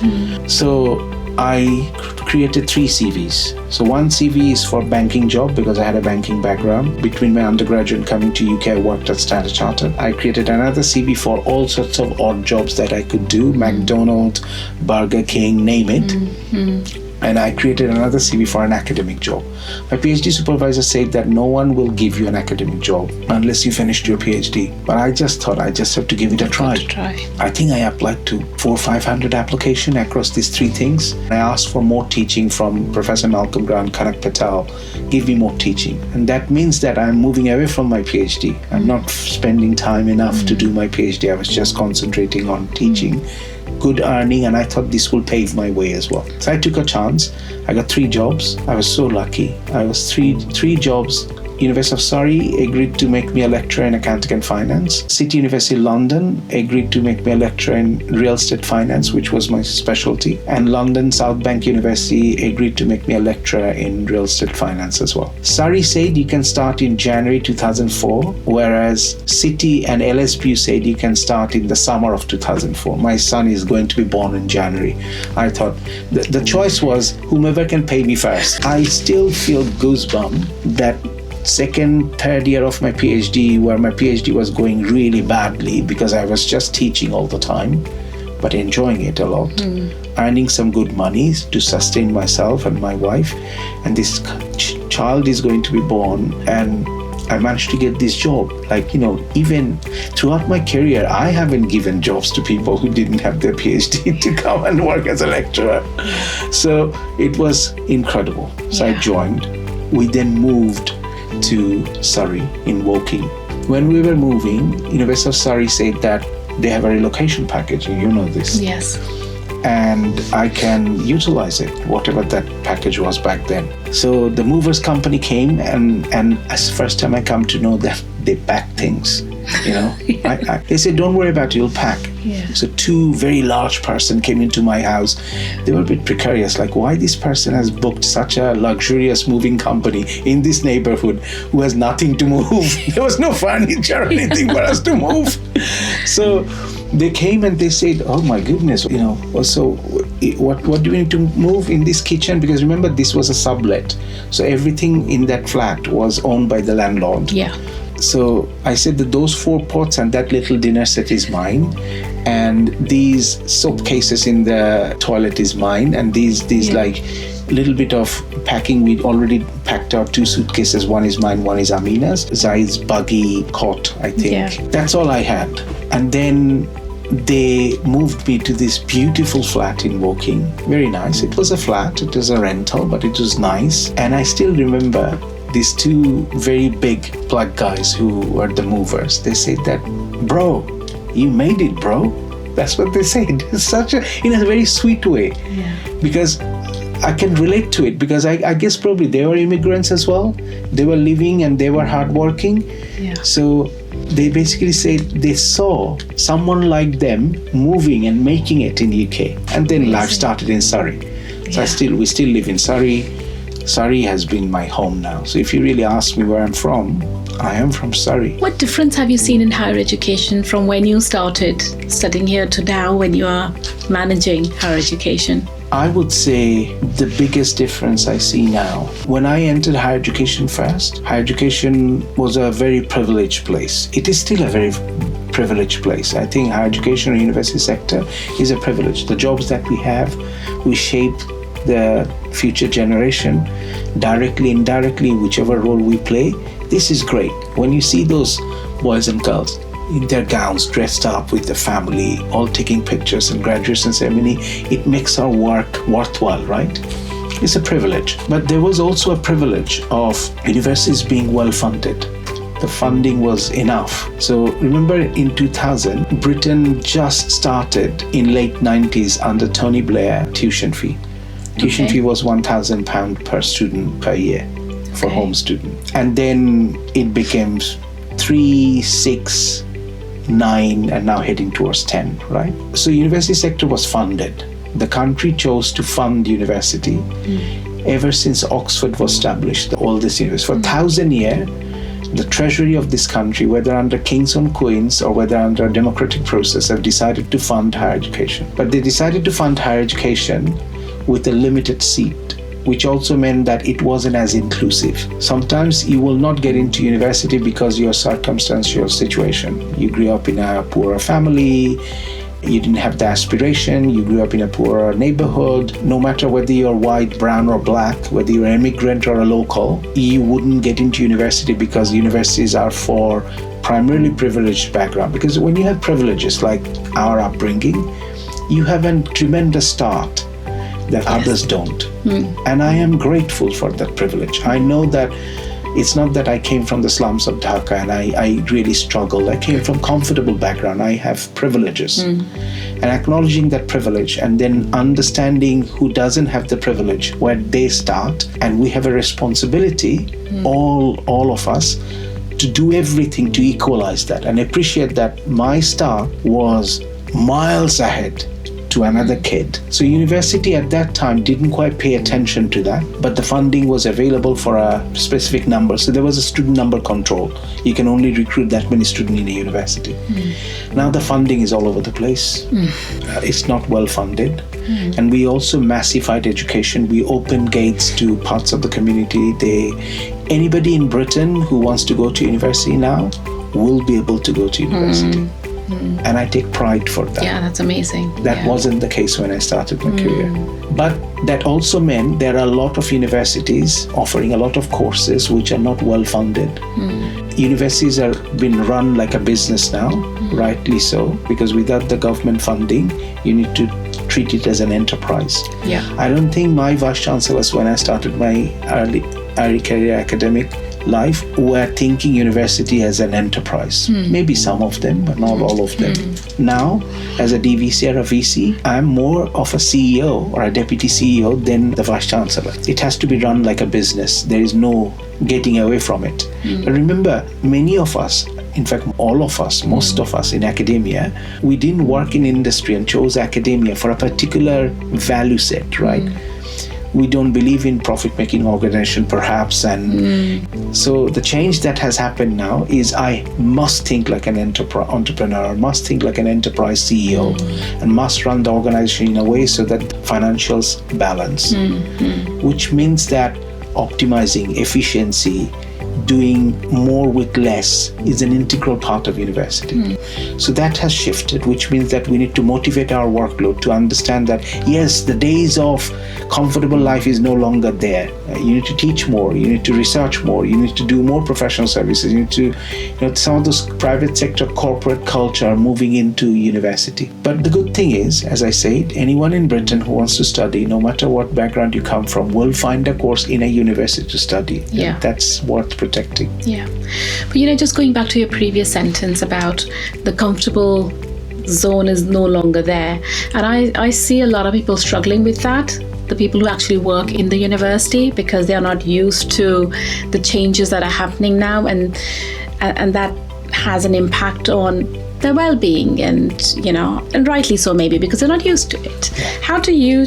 So I created 3 CVs. So one CV is for banking job, because I had a banking background. Between my undergraduate and coming to UK, I worked at Standard Chartered. I created another CV for all sorts of odd jobs that I could do, McDonald's, Burger King, name it. And I created another CV for an academic job. My PhD supervisor said that no one will give you an academic job unless you finished your PhD. But I just thought I just have to give it a try. I think I applied to 400 or 500 applications across these 3 things. I asked for more teaching from Professor Malcolm Grant, Kodak Patel. Give me more teaching. And that means that I'm moving away from my PhD. I'm not spending time enough to do my PhD. I was just concentrating on teaching. Good earning, and I thought this will pave my way as well. So I took a chance. I got 3 jobs. I was so lucky. I was three jobs. University of Surrey agreed to make me a lecturer in accounting and finance. City University London agreed to make me a lecturer in real estate finance, which was my specialty. And London South Bank University agreed to make me a lecturer in real estate finance as well. Surrey said you can start in January 2004, whereas City and LSPU said you can start in the summer of 2004. My son is going to be born in January. I thought the choice was whomever can pay me first. I still feel goosebumps that second, third year of my PhD, where my PhD was going really badly because I was just teaching all the time, but enjoying it a lot, earning some good money to sustain myself and my wife. And this child is going to be born, and I managed to get this job. Like, even throughout my career, I haven't given jobs to people who didn't have their PhD to come and work as a lecturer. So it was incredible. So I joined. We then moved to Surrey in Woking. When we were moving, University of Surrey said that they have a relocation package. You know this. Yes. And I can utilize it, whatever that package was back then. So the movers company came, and as first time I come to know that they pack things. They said, don't worry about it, you'll pack. So 2 very large person came into my house. They were a bit precarious, like, why this person has booked such a luxurious moving company in this neighborhood who has nothing to move. There was no furniture or anything for us to move. So they came and they said, oh my goodness, so what do we need to move in this kitchen? Because remember, this was a sublet. So everything in that flat was owned by the landlord. So I said that those 4 pots and that little dinner set is mine, and these soap cases in the toilet is mine, and these like little bit of packing. We'd already packed out 2 suitcases. One is mine, one is Amina's. Zaid's buggy, cot, I think. That's all I had. And then they moved me to this beautiful flat in Woking. Very nice. It was a flat, it was a rental, but it was nice. And I still remember these 2 very big black guys who were the movers. They said that, bro, you made it, bro. That's what they said. It's such in a very sweet way. Because I can relate to it, because I guess probably they were immigrants as well. They were living and they were hardworking. So they basically said they saw someone like them moving and making it in UK. And then life started in Surrey. So we still live in Surrey. Surrey has been my home now. So if you really ask me where I'm from, I am from Surrey. What difference have you seen in higher education from when you started studying here to now when you are managing higher education? I would say the biggest difference I see now, when I entered higher education first, higher education was a very privileged place. It is still a very privileged place. I think higher education or university sector is a privilege. The jobs that we have, we shape the future generation directly, indirectly, whichever role we play. This is great. When you see those boys and girls in their gowns, dressed up with the family, all taking pictures and graduation ceremony, it makes our work worthwhile, right? It's a privilege. But there was also a privilege of universities being well funded. The funding was enough. So remember in 2000, Britain just started in late 90s under Tony Blair tuition fee. Tuition fee was £1,000 per student per year for home student. And then it became 3, 6, 9, and now heading towards 10, right? So university sector was funded. The country chose to fund university ever since Oxford was established, the oldest university. For 1,000 years, the treasury of this country, whether under kings and queens or whether under a democratic process, have decided to fund higher education. But they decided to fund higher education with a limited seat, which also meant that it wasn't as inclusive. Sometimes you will not get into university because of your circumstantial situation. You grew up in a poorer family, you didn't have the aspiration, you grew up in a poorer neighborhood. No matter whether you're white, brown or black, whether you're an immigrant or a local, you wouldn't get into university because universities are for primarily privileged background. Because when you have privileges like our upbringing, you have a tremendous start that others don't. And I am grateful for that privilege. I know that it's not that I came from the slums of Dhaka and I really struggled. I came from comfortable background. I have privileges. And acknowledging that privilege and then understanding who doesn't have the privilege, where they start, and we have a responsibility, all of us, to do everything to equalize that and appreciate that my start was miles ahead to another kid. So university at that time didn't quite pay attention to that, but the funding was available for a specific number. So there was a student number control. You can only recruit that many students in a university. Now the funding is all over the place. It's not well funded. And we also massified education. We opened gates to parts of the community. Anybody in Britain who wants to go to university now will be able to go to university. And I take pride for that. Yeah, that's amazing. That wasn't the case when I started my career. But that also meant there are a lot of universities offering a lot of courses which are not well funded. Universities are being run like a business now, rightly so, because without the government funding, you need to treat it as an enterprise. I don't think my vice chancellors, when I started my early career academic life, were thinking university as an enterprise. Maybe some of them, but not all of them. Now, as a DVC or a VC, I'm more of a CEO or a deputy CEO than the vice chancellor. It has to be run like a business. There is no getting away from it. But remember, many of us, in fact, all of us, most of us in academia, we didn't work in industry and chose academia for a particular value set, right? We don't believe in profit-making organization, perhaps. And so the change that has happened now is I must think like an entrepreneur, must think like an enterprise CEO, and must run the organization in a way so that financials balance, which means that optimizing efficiency, doing more with less is an integral part of university. So that has shifted, which means that we need to motivate our workload to understand that, yes, the days of comfortable life is no longer there. You need to teach more, you need to research more, you need to do more professional services, you need to, some of those private sector corporate culture are moving into university. But the good thing is, as I said, anyone in Britain who wants to study, no matter what background you come from, will find a course in a university to study. And that's worth protecting. But just going back to your previous sentence about the comfortable zone is no longer there, and I see a lot of people struggling with that, the people who actually work in the university, because they are not used to the changes that are happening now, and that has an impact on their well-being, and and rightly so, maybe because they're not used to it. How do you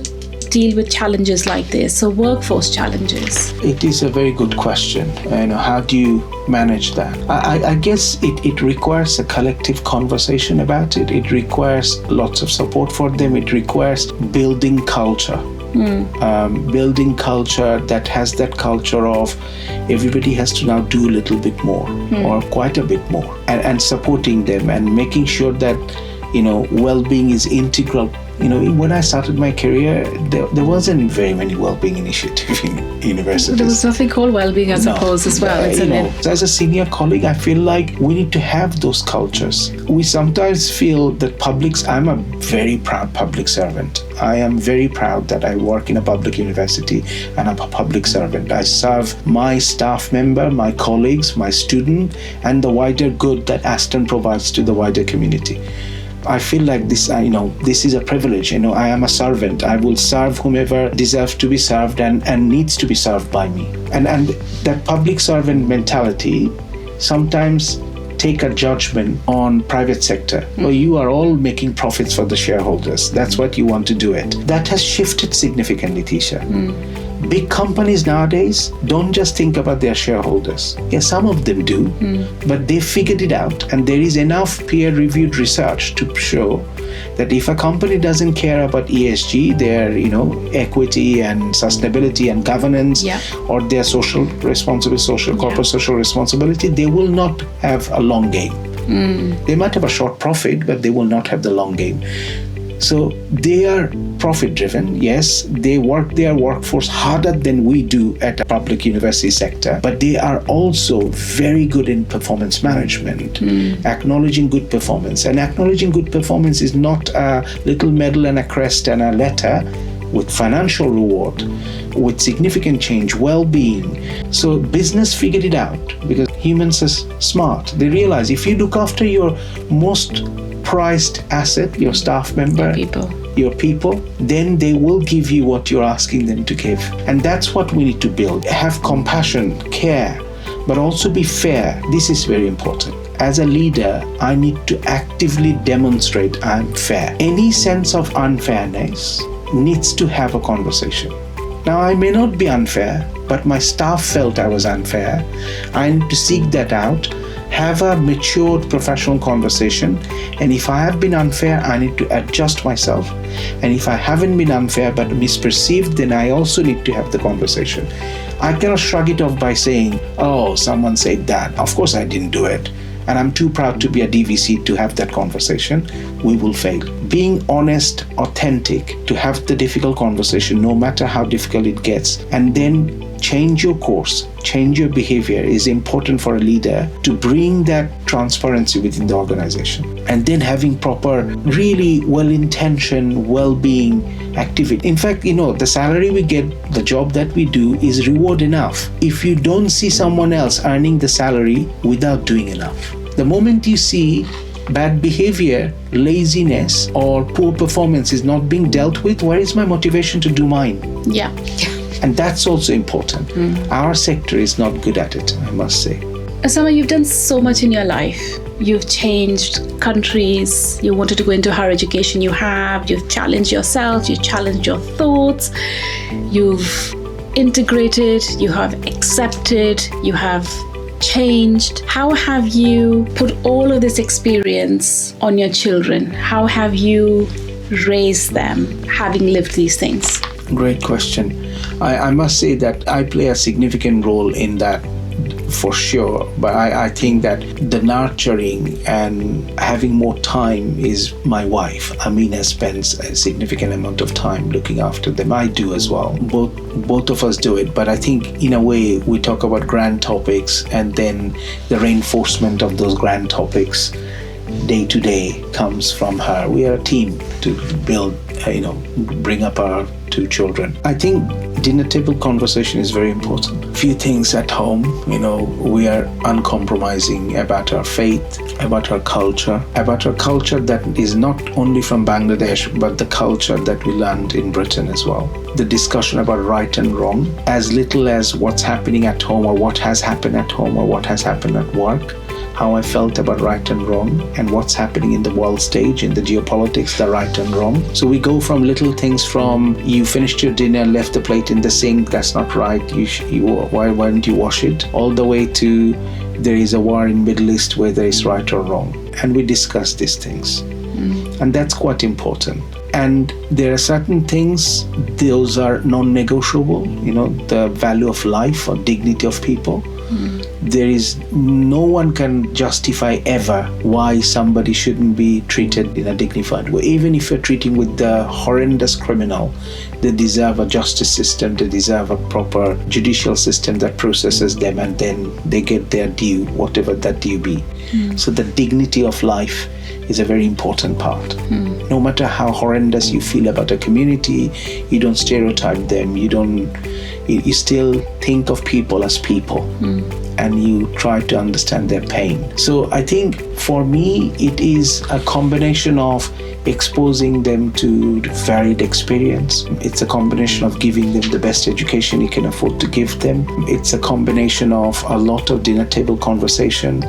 deal with challenges like this, so workforce challenges? It is a very good question. How do you manage that? I guess it requires a collective conversation about it. It requires lots of support for them. It requires building culture. Building culture that has that culture of everybody has to now do a little bit more or quite a bit more, and supporting them and making sure that well-being is integral. When I started my career, there wasn't very many well-being initiatives in universities. There was nothing called well-being, I suppose, as well. As a senior colleague, I feel like we need to have those cultures. We sometimes feel that I'm a very proud public servant. I am very proud that I work in a public university and I'm a public servant. I serve my staff member, my colleagues, my student, and the wider good that Aston provides to the wider community. I feel like this is a privilege. I am a servant. I will serve whomever deserves to be served and needs to be served by me. And that public servant mentality sometimes take a judgment on private sector. Well, you are all making profits for the shareholders. That's what you want to do it. That has shifted significantly, Tisha. Big companies nowadays don't just think about their shareholders. Yeah, some of them do, but they figured it out, and there is enough peer-reviewed research to show that if a company doesn't care about ESG, their equity and sustainability and governance, or their corporate social responsibility, they will not have a long game. They might have a short profit, but they will not have the long game. So they are profit-driven. Yes, they work their workforce harder than we do at the public university sector, but they are also very good in performance management, acknowledging good performance. And acknowledging good performance is not a little medal and a crest and a letter with financial reward, with significant change, well-being. So business figured it out because humans are smart. They realize if you look after your most prized asset, your staff member, your people, then they will give you what you're asking them to give. And that's what we need to build. Have compassion, care, but also be fair. This is very important. As a leader, I need to actively demonstrate I'm fair. Any sense of unfairness needs to have a conversation. Now, I may not be unfair, but my staff felt I was unfair. I need to seek that out, have a matured professional conversation, and if I have been unfair, I need to adjust myself. And if I haven't been unfair but misperceived, then I also need to have the conversation. I cannot shrug it off by saying, oh, someone said that. Of course I didn't do it. And I'm too proud to be a DVC to have that conversation. We will fail. Being honest, authentic, to have the difficult conversation, no matter how difficult it gets, and then change your course, change your behavior is important for a leader to bring that transparency within the organization. And then having proper, really well-intentioned, well-being activity. In fact, the salary we get, the job that we do is reward enough if you don't see someone else earning the salary without doing enough. The moment you see bad behavior, laziness, or poor performance is not being dealt with, where is my motivation to do mine? Yeah. And that's also important. Our sector is not good at it, I must say. Osama, you've done so much in your life. You've changed countries. You wanted to go into higher education. You've challenged yourself. You've challenged your thoughts. You've integrated. You have accepted. You have changed. How have you put all of this experience on your children? How have you raised them, having lived these things? Great question. I must say that I play a significant role in that for sure, but I think that the nurturing and having more time is my wife. Amina spends a significant amount of time looking after them. I do as well. Both of us do it, but I think in a way we talk about grand topics and then the reinforcement of those grand topics day to day comes from her. We are a team to build, bring up our two children. I think dinner table conversation is very important. Few things at home, we are uncompromising about our faith, about our culture that is not only from Bangladesh, but the culture that we learned in Britain as well. The discussion about right and wrong, as little as what's happening at home or what has happened at home or what has happened at work. how I felt about right and wrong and what's happening in the world stage, in the geopolitics, the right and wrong. So we go from little things from you finished your dinner, left the plate in the sink, that's not right, why don't you wash it, all the way to there is a war in Middle East, whether it's right or wrong. And we discuss these things. And that's quite important. And there are certain things, those are non-negotiable, the value of life or dignity of people. There is no one can justify ever why somebody shouldn't be treated in a dignified way. Even if you're treating with the horrendous criminal, they deserve a justice system, they deserve a proper judicial system that processes them, and then they get their due, whatever that due be. So the dignity of life is a very important part. No matter how horrendous you feel about a community, you don't stereotype them, you still think of people as people, and you try to understand their pain. So I think for me, it is a combination of exposing them to varied experience. It's a combination of giving them the best education you can afford to give them. It's a combination of a lot of dinner table conversation.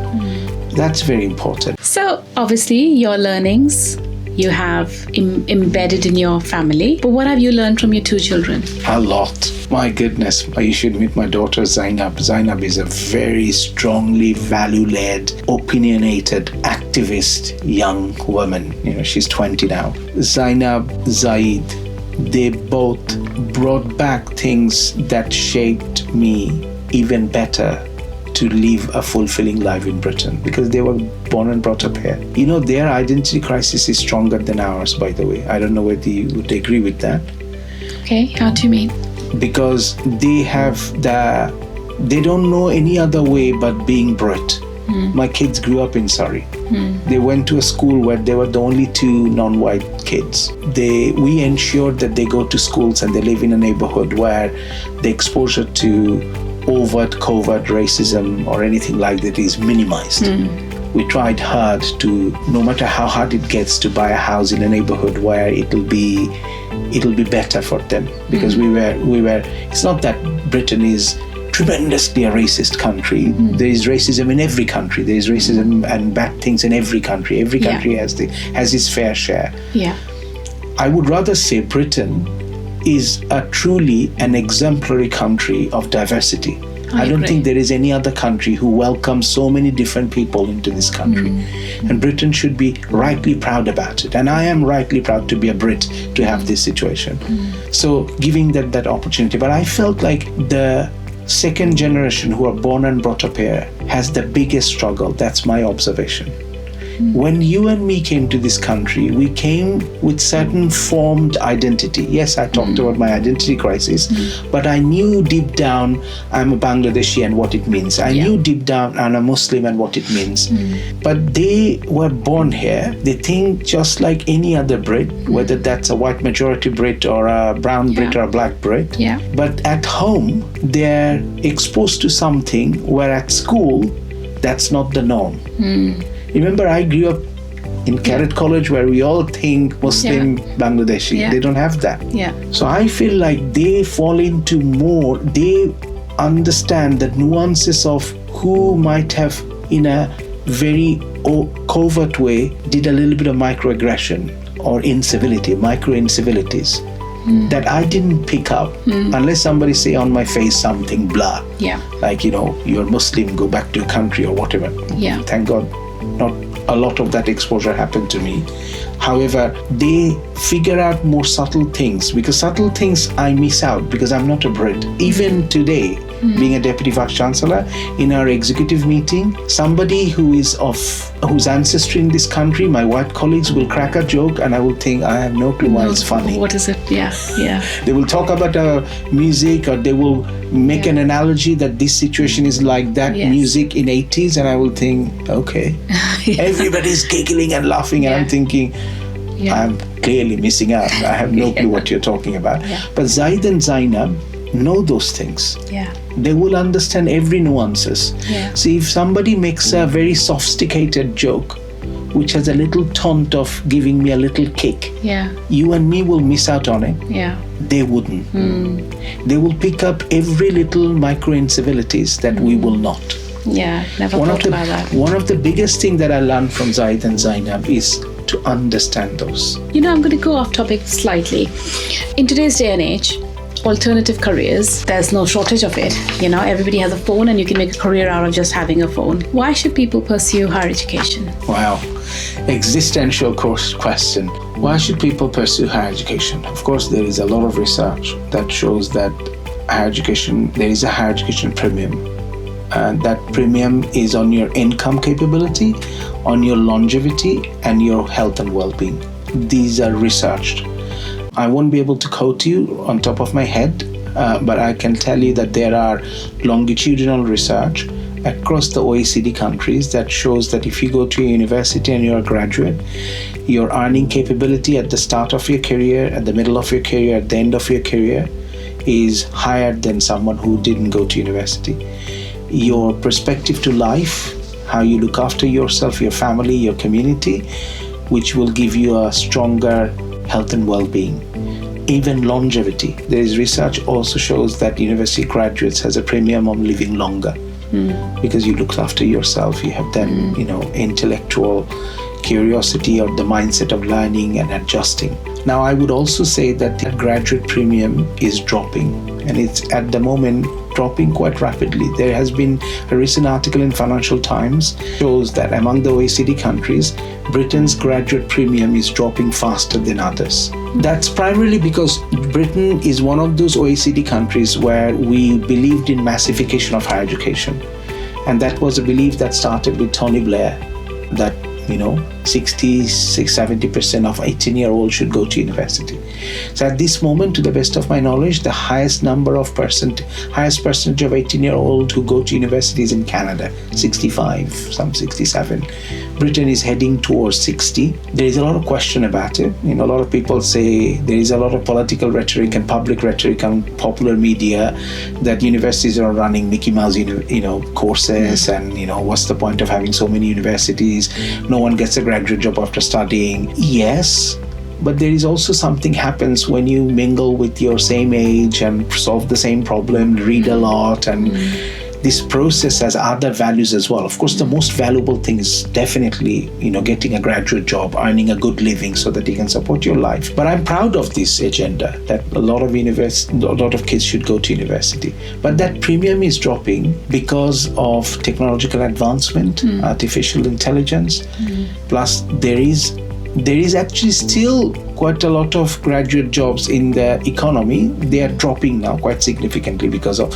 That's very important. So obviously your learnings you have embedded in your family, but what have you learned from your two children? A lot. My goodness, you should meet my daughter Zainab. Zainab is a very strongly value-led, opinionated, activist young woman. She's 20 now. Zainab, Zaid, they both brought back things that shaped me even better to live a fulfilling life in Britain, because they were born and brought up here. Their identity crisis is stronger than ours, by the way. I don't know whether you would agree with that. Okay, how do you mean? Because they don't know any other way but being Brit. My kids grew up in Surrey. They went to a school where they were the only two non-white kids. We ensured that they go to schools and they live in a neighborhood where the exposure to overt, covert racism or anything like that is minimized. We tried hard to, no matter how hard it gets, to buy a house in a neighborhood where it'll be better for them, because we were. It's not that Britain is tremendously a racist country. There is racism in every country. There is racism and bad things in every country. Every country has its fair share. I would rather say Britain is truly an exemplary country of diversity. I don't think there is any other country who welcomes so many different people into this country. And Britain should be rightly proud about it. And I am rightly proud to be a Brit to have this situation. So giving them that opportunity. But I felt like the second generation who are born and brought up here has the biggest struggle. That's my observation. When you and me came to this country, we came with certain formed identity. Yes, I talked about my identity crisis, but I knew deep down I'm a Bangladeshi and what it means. I knew deep down I'm a Muslim and what it means. But they were born here. They think just like any other Brit, whether that's a white majority Brit or a brown Brit or a black Brit. But at home, they're exposed to something where at school, that's not the norm. Remember, I grew up in Cadet College where we all think Muslim, Bangladeshi. They don't have that. So I feel like they fall into more, they understand the nuances of who might have, in a very covert way, did a little bit of microaggression or micro-incivilities that I didn't pick up unless somebody say on my face something blah. Like, you're Muslim, go back to your country or whatever. Thank God. Not a lot of that exposure happened to me. However, they figure out more subtle things, because subtle things I miss out because I'm not a Brit. Even today, being a Deputy Vice Chancellor, in our executive meeting, somebody whose ancestry in this country, my white colleagues will crack a joke and I will think, I have no clue why it's funny. What is it? They will talk about music, or they will make an analogy that this situation is like that music in 80s, and I will think, okay. Everybody's giggling and laughing and I'm thinking, I'm clearly missing out. I have no clue what you're talking about. But Zaid and Zainab know those things. They will understand every nuances. See, if somebody makes a very sophisticated joke, which has a little taunt of giving me a little kick, you and me will miss out on it. They wouldn't. They will pick up every little micro-incivilities that we will not. Yeah, never thought about that. One of the biggest things that I learned from Zaid and Zainab is to understand those. I'm going to go off topic slightly. In today's day and age, alternative careers, there's no shortage of it. Everybody has a phone and you can make a career out of just having a phone. Why should people pursue higher education? Wow. Existential question. Why should people pursue higher education? Of course, there is a lot of research that shows that there is a higher education premium. And that premium is on your income capability, on your longevity, and your health and well-being. These are researched. I won't be able to quote you on top of my head, but I can tell you that there are longitudinal research across the OECD countries that shows that if you go to a university and you're a graduate, your earning capability at the start of your career, at the middle of your career, at the end of your career is higher than someone who didn't go to university. Your perspective to life, how you look after yourself, your family, your community, which will give you a stronger health and well-being. Even longevity. There is research also shows that university graduates has a premium on living longer because you look after yourself. You have then, intellectual curiosity or the mindset of learning and adjusting. Now, I would also say that the graduate premium is dropping, and it's at the moment dropping quite rapidly. There has been a recent article in Financial Times shows that among the OECD countries, Britain's graduate premium is dropping faster than others. That's primarily because Britain is one of those OECD countries where we believed in massification of higher education. And that was a belief that started with Tony Blair, that 66-70% of 18-year-olds should go to university. So at this moment, to the best of my knowledge, the highest percentage of 18-year-olds who go to university is in Canada, 65, some 67. Britain is heading towards 60. There is a lot of question about it. A lot of people say there is a lot of political rhetoric and public rhetoric on popular media that universities are running Mickey Mouse, courses, and what's the point of having so many universities? No one gets a graduate job after studying. Yes, but there is also something happens when you mingle with your same age and solve the same problem, read a lot, and this process has other values as well. Of course, the most valuable thing is definitely, getting a graduate job, earning a good living so that you can support your life. But I'm proud of this agenda that a lot of kids should go to university. But that premium is dropping because of technological advancement, artificial intelligence. Plus, there is actually still quite a lot of graduate jobs in the economy. They are dropping now quite significantly because of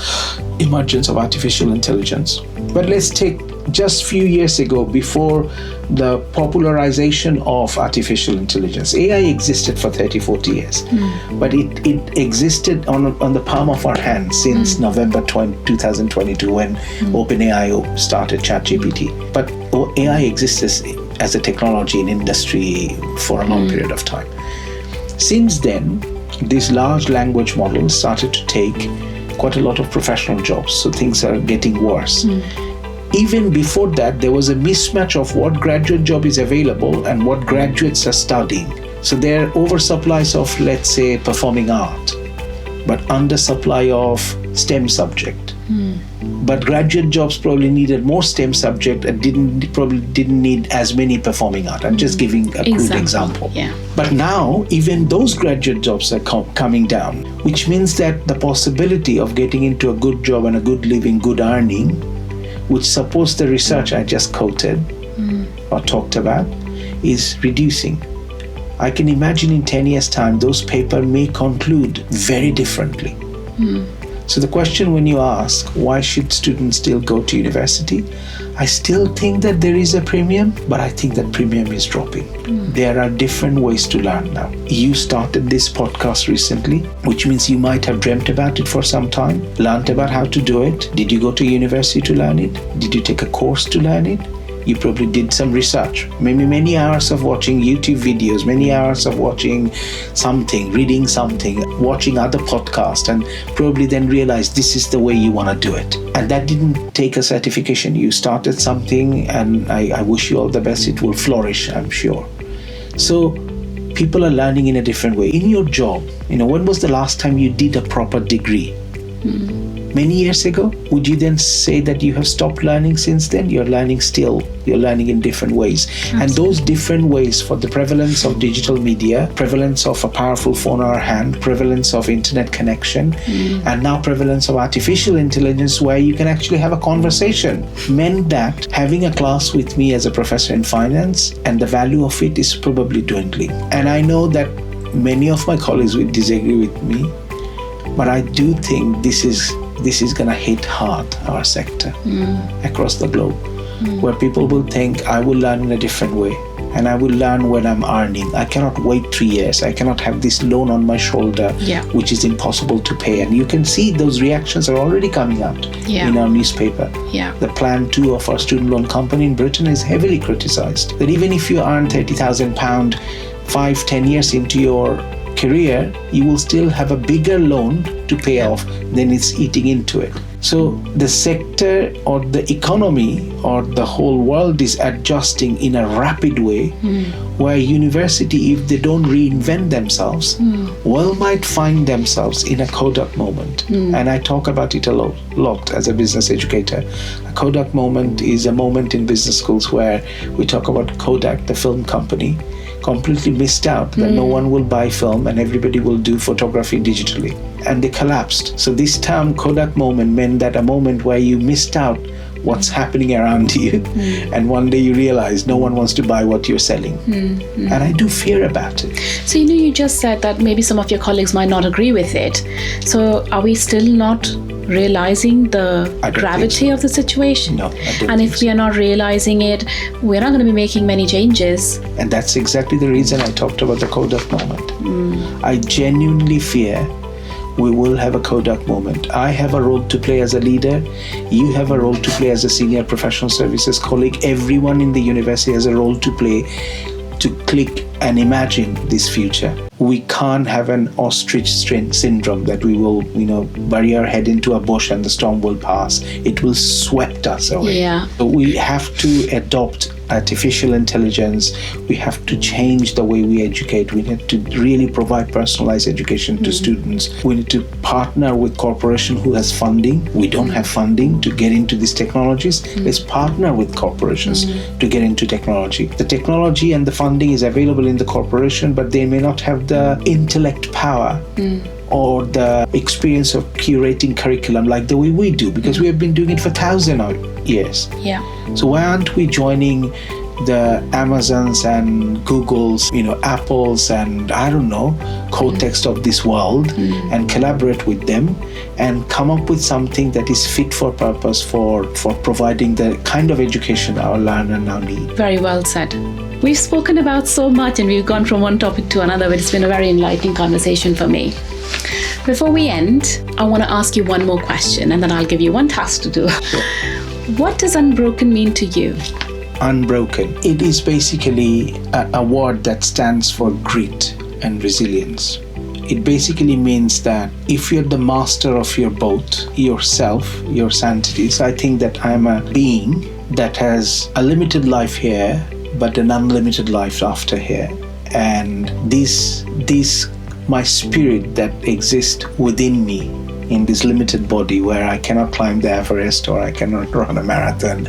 emergence of artificial intelligence. But let's take just few years ago, before the popularization of artificial intelligence. AI existed for 30-40 years, but it existed on the palm of our hands since November 2022 when OpenAI started ChatGPT. But AI exists as a technology in industry for a long period of time. Since then, these large language models started to take quite a lot of professional jobs, so things are getting worse. Even before that, there was a mismatch of what graduate job is available and what graduates are studying. So there are oversupplies of, let's say, performing art, but undersupply of STEM subject. But graduate jobs probably needed more STEM subject and probably didn't need as many performing art. I'm just giving a crude example. Yeah. But now, even those graduate jobs are coming down, which means that the possibility of getting into a good job and a good living, good earning, which supports the research I just quoted or talked about, is reducing. I can imagine in 10 years' time, those papers may conclude very differently. So the question when you ask, why should students still go to university? I still think that there is a premium, but I think that premium is dropping. There are different ways to learn now. You started this podcast recently, which means you might have dreamt about it for some time, learned about how to do it. Did you go to university to learn it? Did you take a course to learn it? You probably did some research, maybe many hours of watching YouTube videos, many hours of watching something, reading something, watching other podcasts, and probably then realized this is the way you want to do it. And that didn't take a certification. You started something, and I wish you all the best. It will flourish, I'm sure. So people are learning in a different way. In your job, when was the last time you did a proper degree? many years ago, would you then say that you have stopped learning since then? You're learning still. You're learning in different ways. Absolutely. And those different ways, for the prevalence of digital media, prevalence of a powerful phone in our hand, prevalence of internet connection, and now prevalence of artificial intelligence, where you can actually have a conversation, meant that having a class with me as a professor in finance and the value of it is probably dwindling. And I know that many of my colleagues will disagree with me, but I do think this is going to hit hard our sector across the globe, where people will think, I will learn in a different way, and I will learn when I'm earning. I cannot wait 3 years. I cannot have this loan on my shoulder, which is impossible to pay. And you can see those reactions are already coming out in our newspaper. The Plan 2 of our student loan company in Britain is heavily criticized. That even if you earn £30,000 5-10 years into your career, you will still have a bigger loan to pay off than it's eating into it. So the sector or the economy or the whole world is adjusting in a rapid way, where university, if they don't reinvent themselves, might find themselves in a Kodak moment. And I talk about it a lot as a business educator. A Kodak moment is a moment in business schools where we talk about Kodak, the film company, completely missed out that no one will buy film and everybody will do photography digitally. And they collapsed. So this term Kodak moment meant that a moment where you missed out what's happening around you, and one day you realize no one wants to buy what you're selling. And I do fear about it. So you just said that maybe some of your colleagues might not agree with it. So are we still not realizing the gravity of the situation? No, I don't And think if we are not realizing it, we're not going to be making many changes. And that's exactly the reason I talked about the Kodak moment. I genuinely fear we will have a Kodak moment. I have a role to play as a leader. You have a role to play as a senior professional services colleague. Everyone in the university has a role to play to click and imagine this future. We can't have an ostrich syndrome that we will, bury our head into a bush and the storm will pass. It will swept us away. So we have to adopt artificial intelligence. We have to change the way we educate. We need to really provide personalized education to students. We need to partner with corporation who has funding. We don't have funding to get into these technologies. Let's partner with corporations to get into technology. The technology and the funding is available in the corporation, but they may not have the intellect power or the experience of curating curriculum like the way we do, because we have been doing it for 1,000 years. So why aren't we joining the Amazons and Googles, Apples and Kodaks of this world and collaborate with them and come up with something that is fit for purpose for providing the kind of education our learner now need. Very well said. We've spoken about so much and we've gone from one topic to another, but it's been a very enlightening conversation for me. Before we end, I want to ask you one more question and then I'll give you one task to do. What does unbroken mean to you? Unbroken. It is basically a word that stands for grit and resilience. It basically means that if you're the master of your boat, yourself, your sanity, so I think that I'm a being that has a limited life here, but an unlimited life after here. And this my spirit that exists within me in this limited body where I cannot climb the Everest or I cannot run a marathon.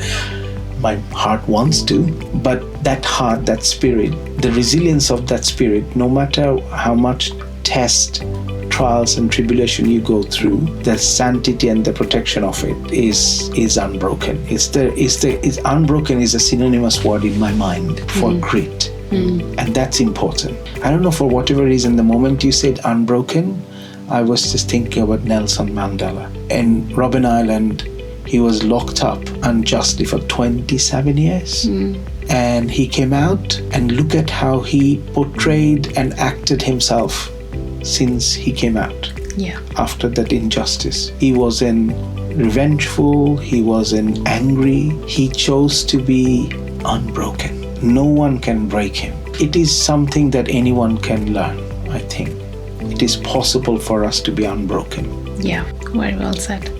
My heart wants to, but that heart, that spirit, the resilience of that spirit, no matter how much test, trials and tribulation you go through, the sanctity and the protection of it is unbroken. It's unbroken is a synonymous word in my mind for grit. And that's important. I don't know, for whatever reason, the moment you said unbroken, I was just thinking about Nelson Mandela. In Robben Island, he was locked up unjustly for 27 years. And he came out, and look at how he portrayed and acted himself since he came out. After that injustice. He wasn't revengeful, he wasn't angry. He chose to be unbroken. No one can break him. It is something that anyone can learn, I think. It is possible for us to be unbroken. Very well said.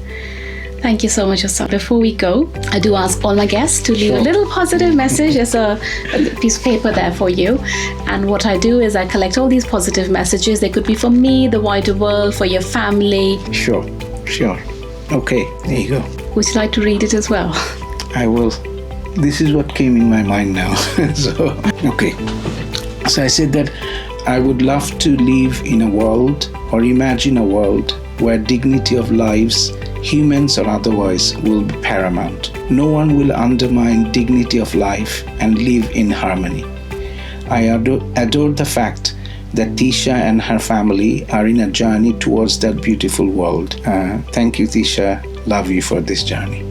Thank you so much, Osama. Before we go, I do ask all my guests to leave a little positive message. There's a piece of paper there for you. And what I do is I collect all these positive messages. They could be for me, the wider world, for your family. Sure. Okay, there you go. Would you like to read it as well? I will. This is what came in my mind now. Okay. So I said that I would love to live in a world or imagine a world where dignity of lives, humans or otherwise, will be paramount. No one will undermine dignity of life and live in harmony. I adore the fact that Tisha and her family are in a journey towards that beautiful world. Thank you, Tisha. Love you for this journey.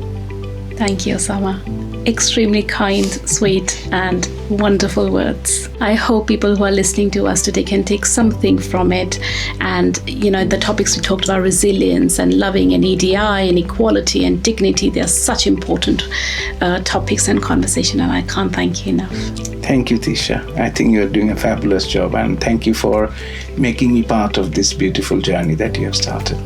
Thank you, Osama. Extremely kind, sweet, and wonderful words. I hope people who are listening to us today can take something from it. And, the topics we talked about, resilience and loving and EDI and equality and dignity, they are such important topics and conversation, and I can't thank you enough. Thank you, Tisha. I think you're doing a fabulous job, and thank you for making me part of this beautiful journey that you have started.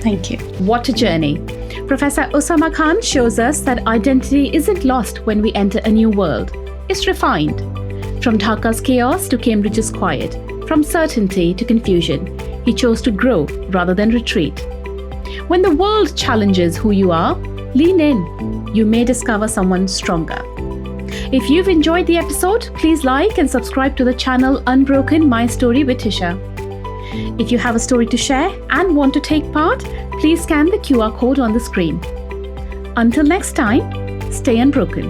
Thank you. What a journey. Professor Osama Khan shows us that identity isn't lost when we enter a new world. It's refined. From Dhaka's chaos to Cambridge's quiet, from certainty to confusion, he chose to grow rather than retreat. When the world challenges who you are, lean in. You may discover someone stronger. If you've enjoyed the episode, please like and subscribe to the channel Unbroken, My Story with Tisha. If you have a story to share and want to take part, please scan the QR code on the screen. Until next time, stay unbroken.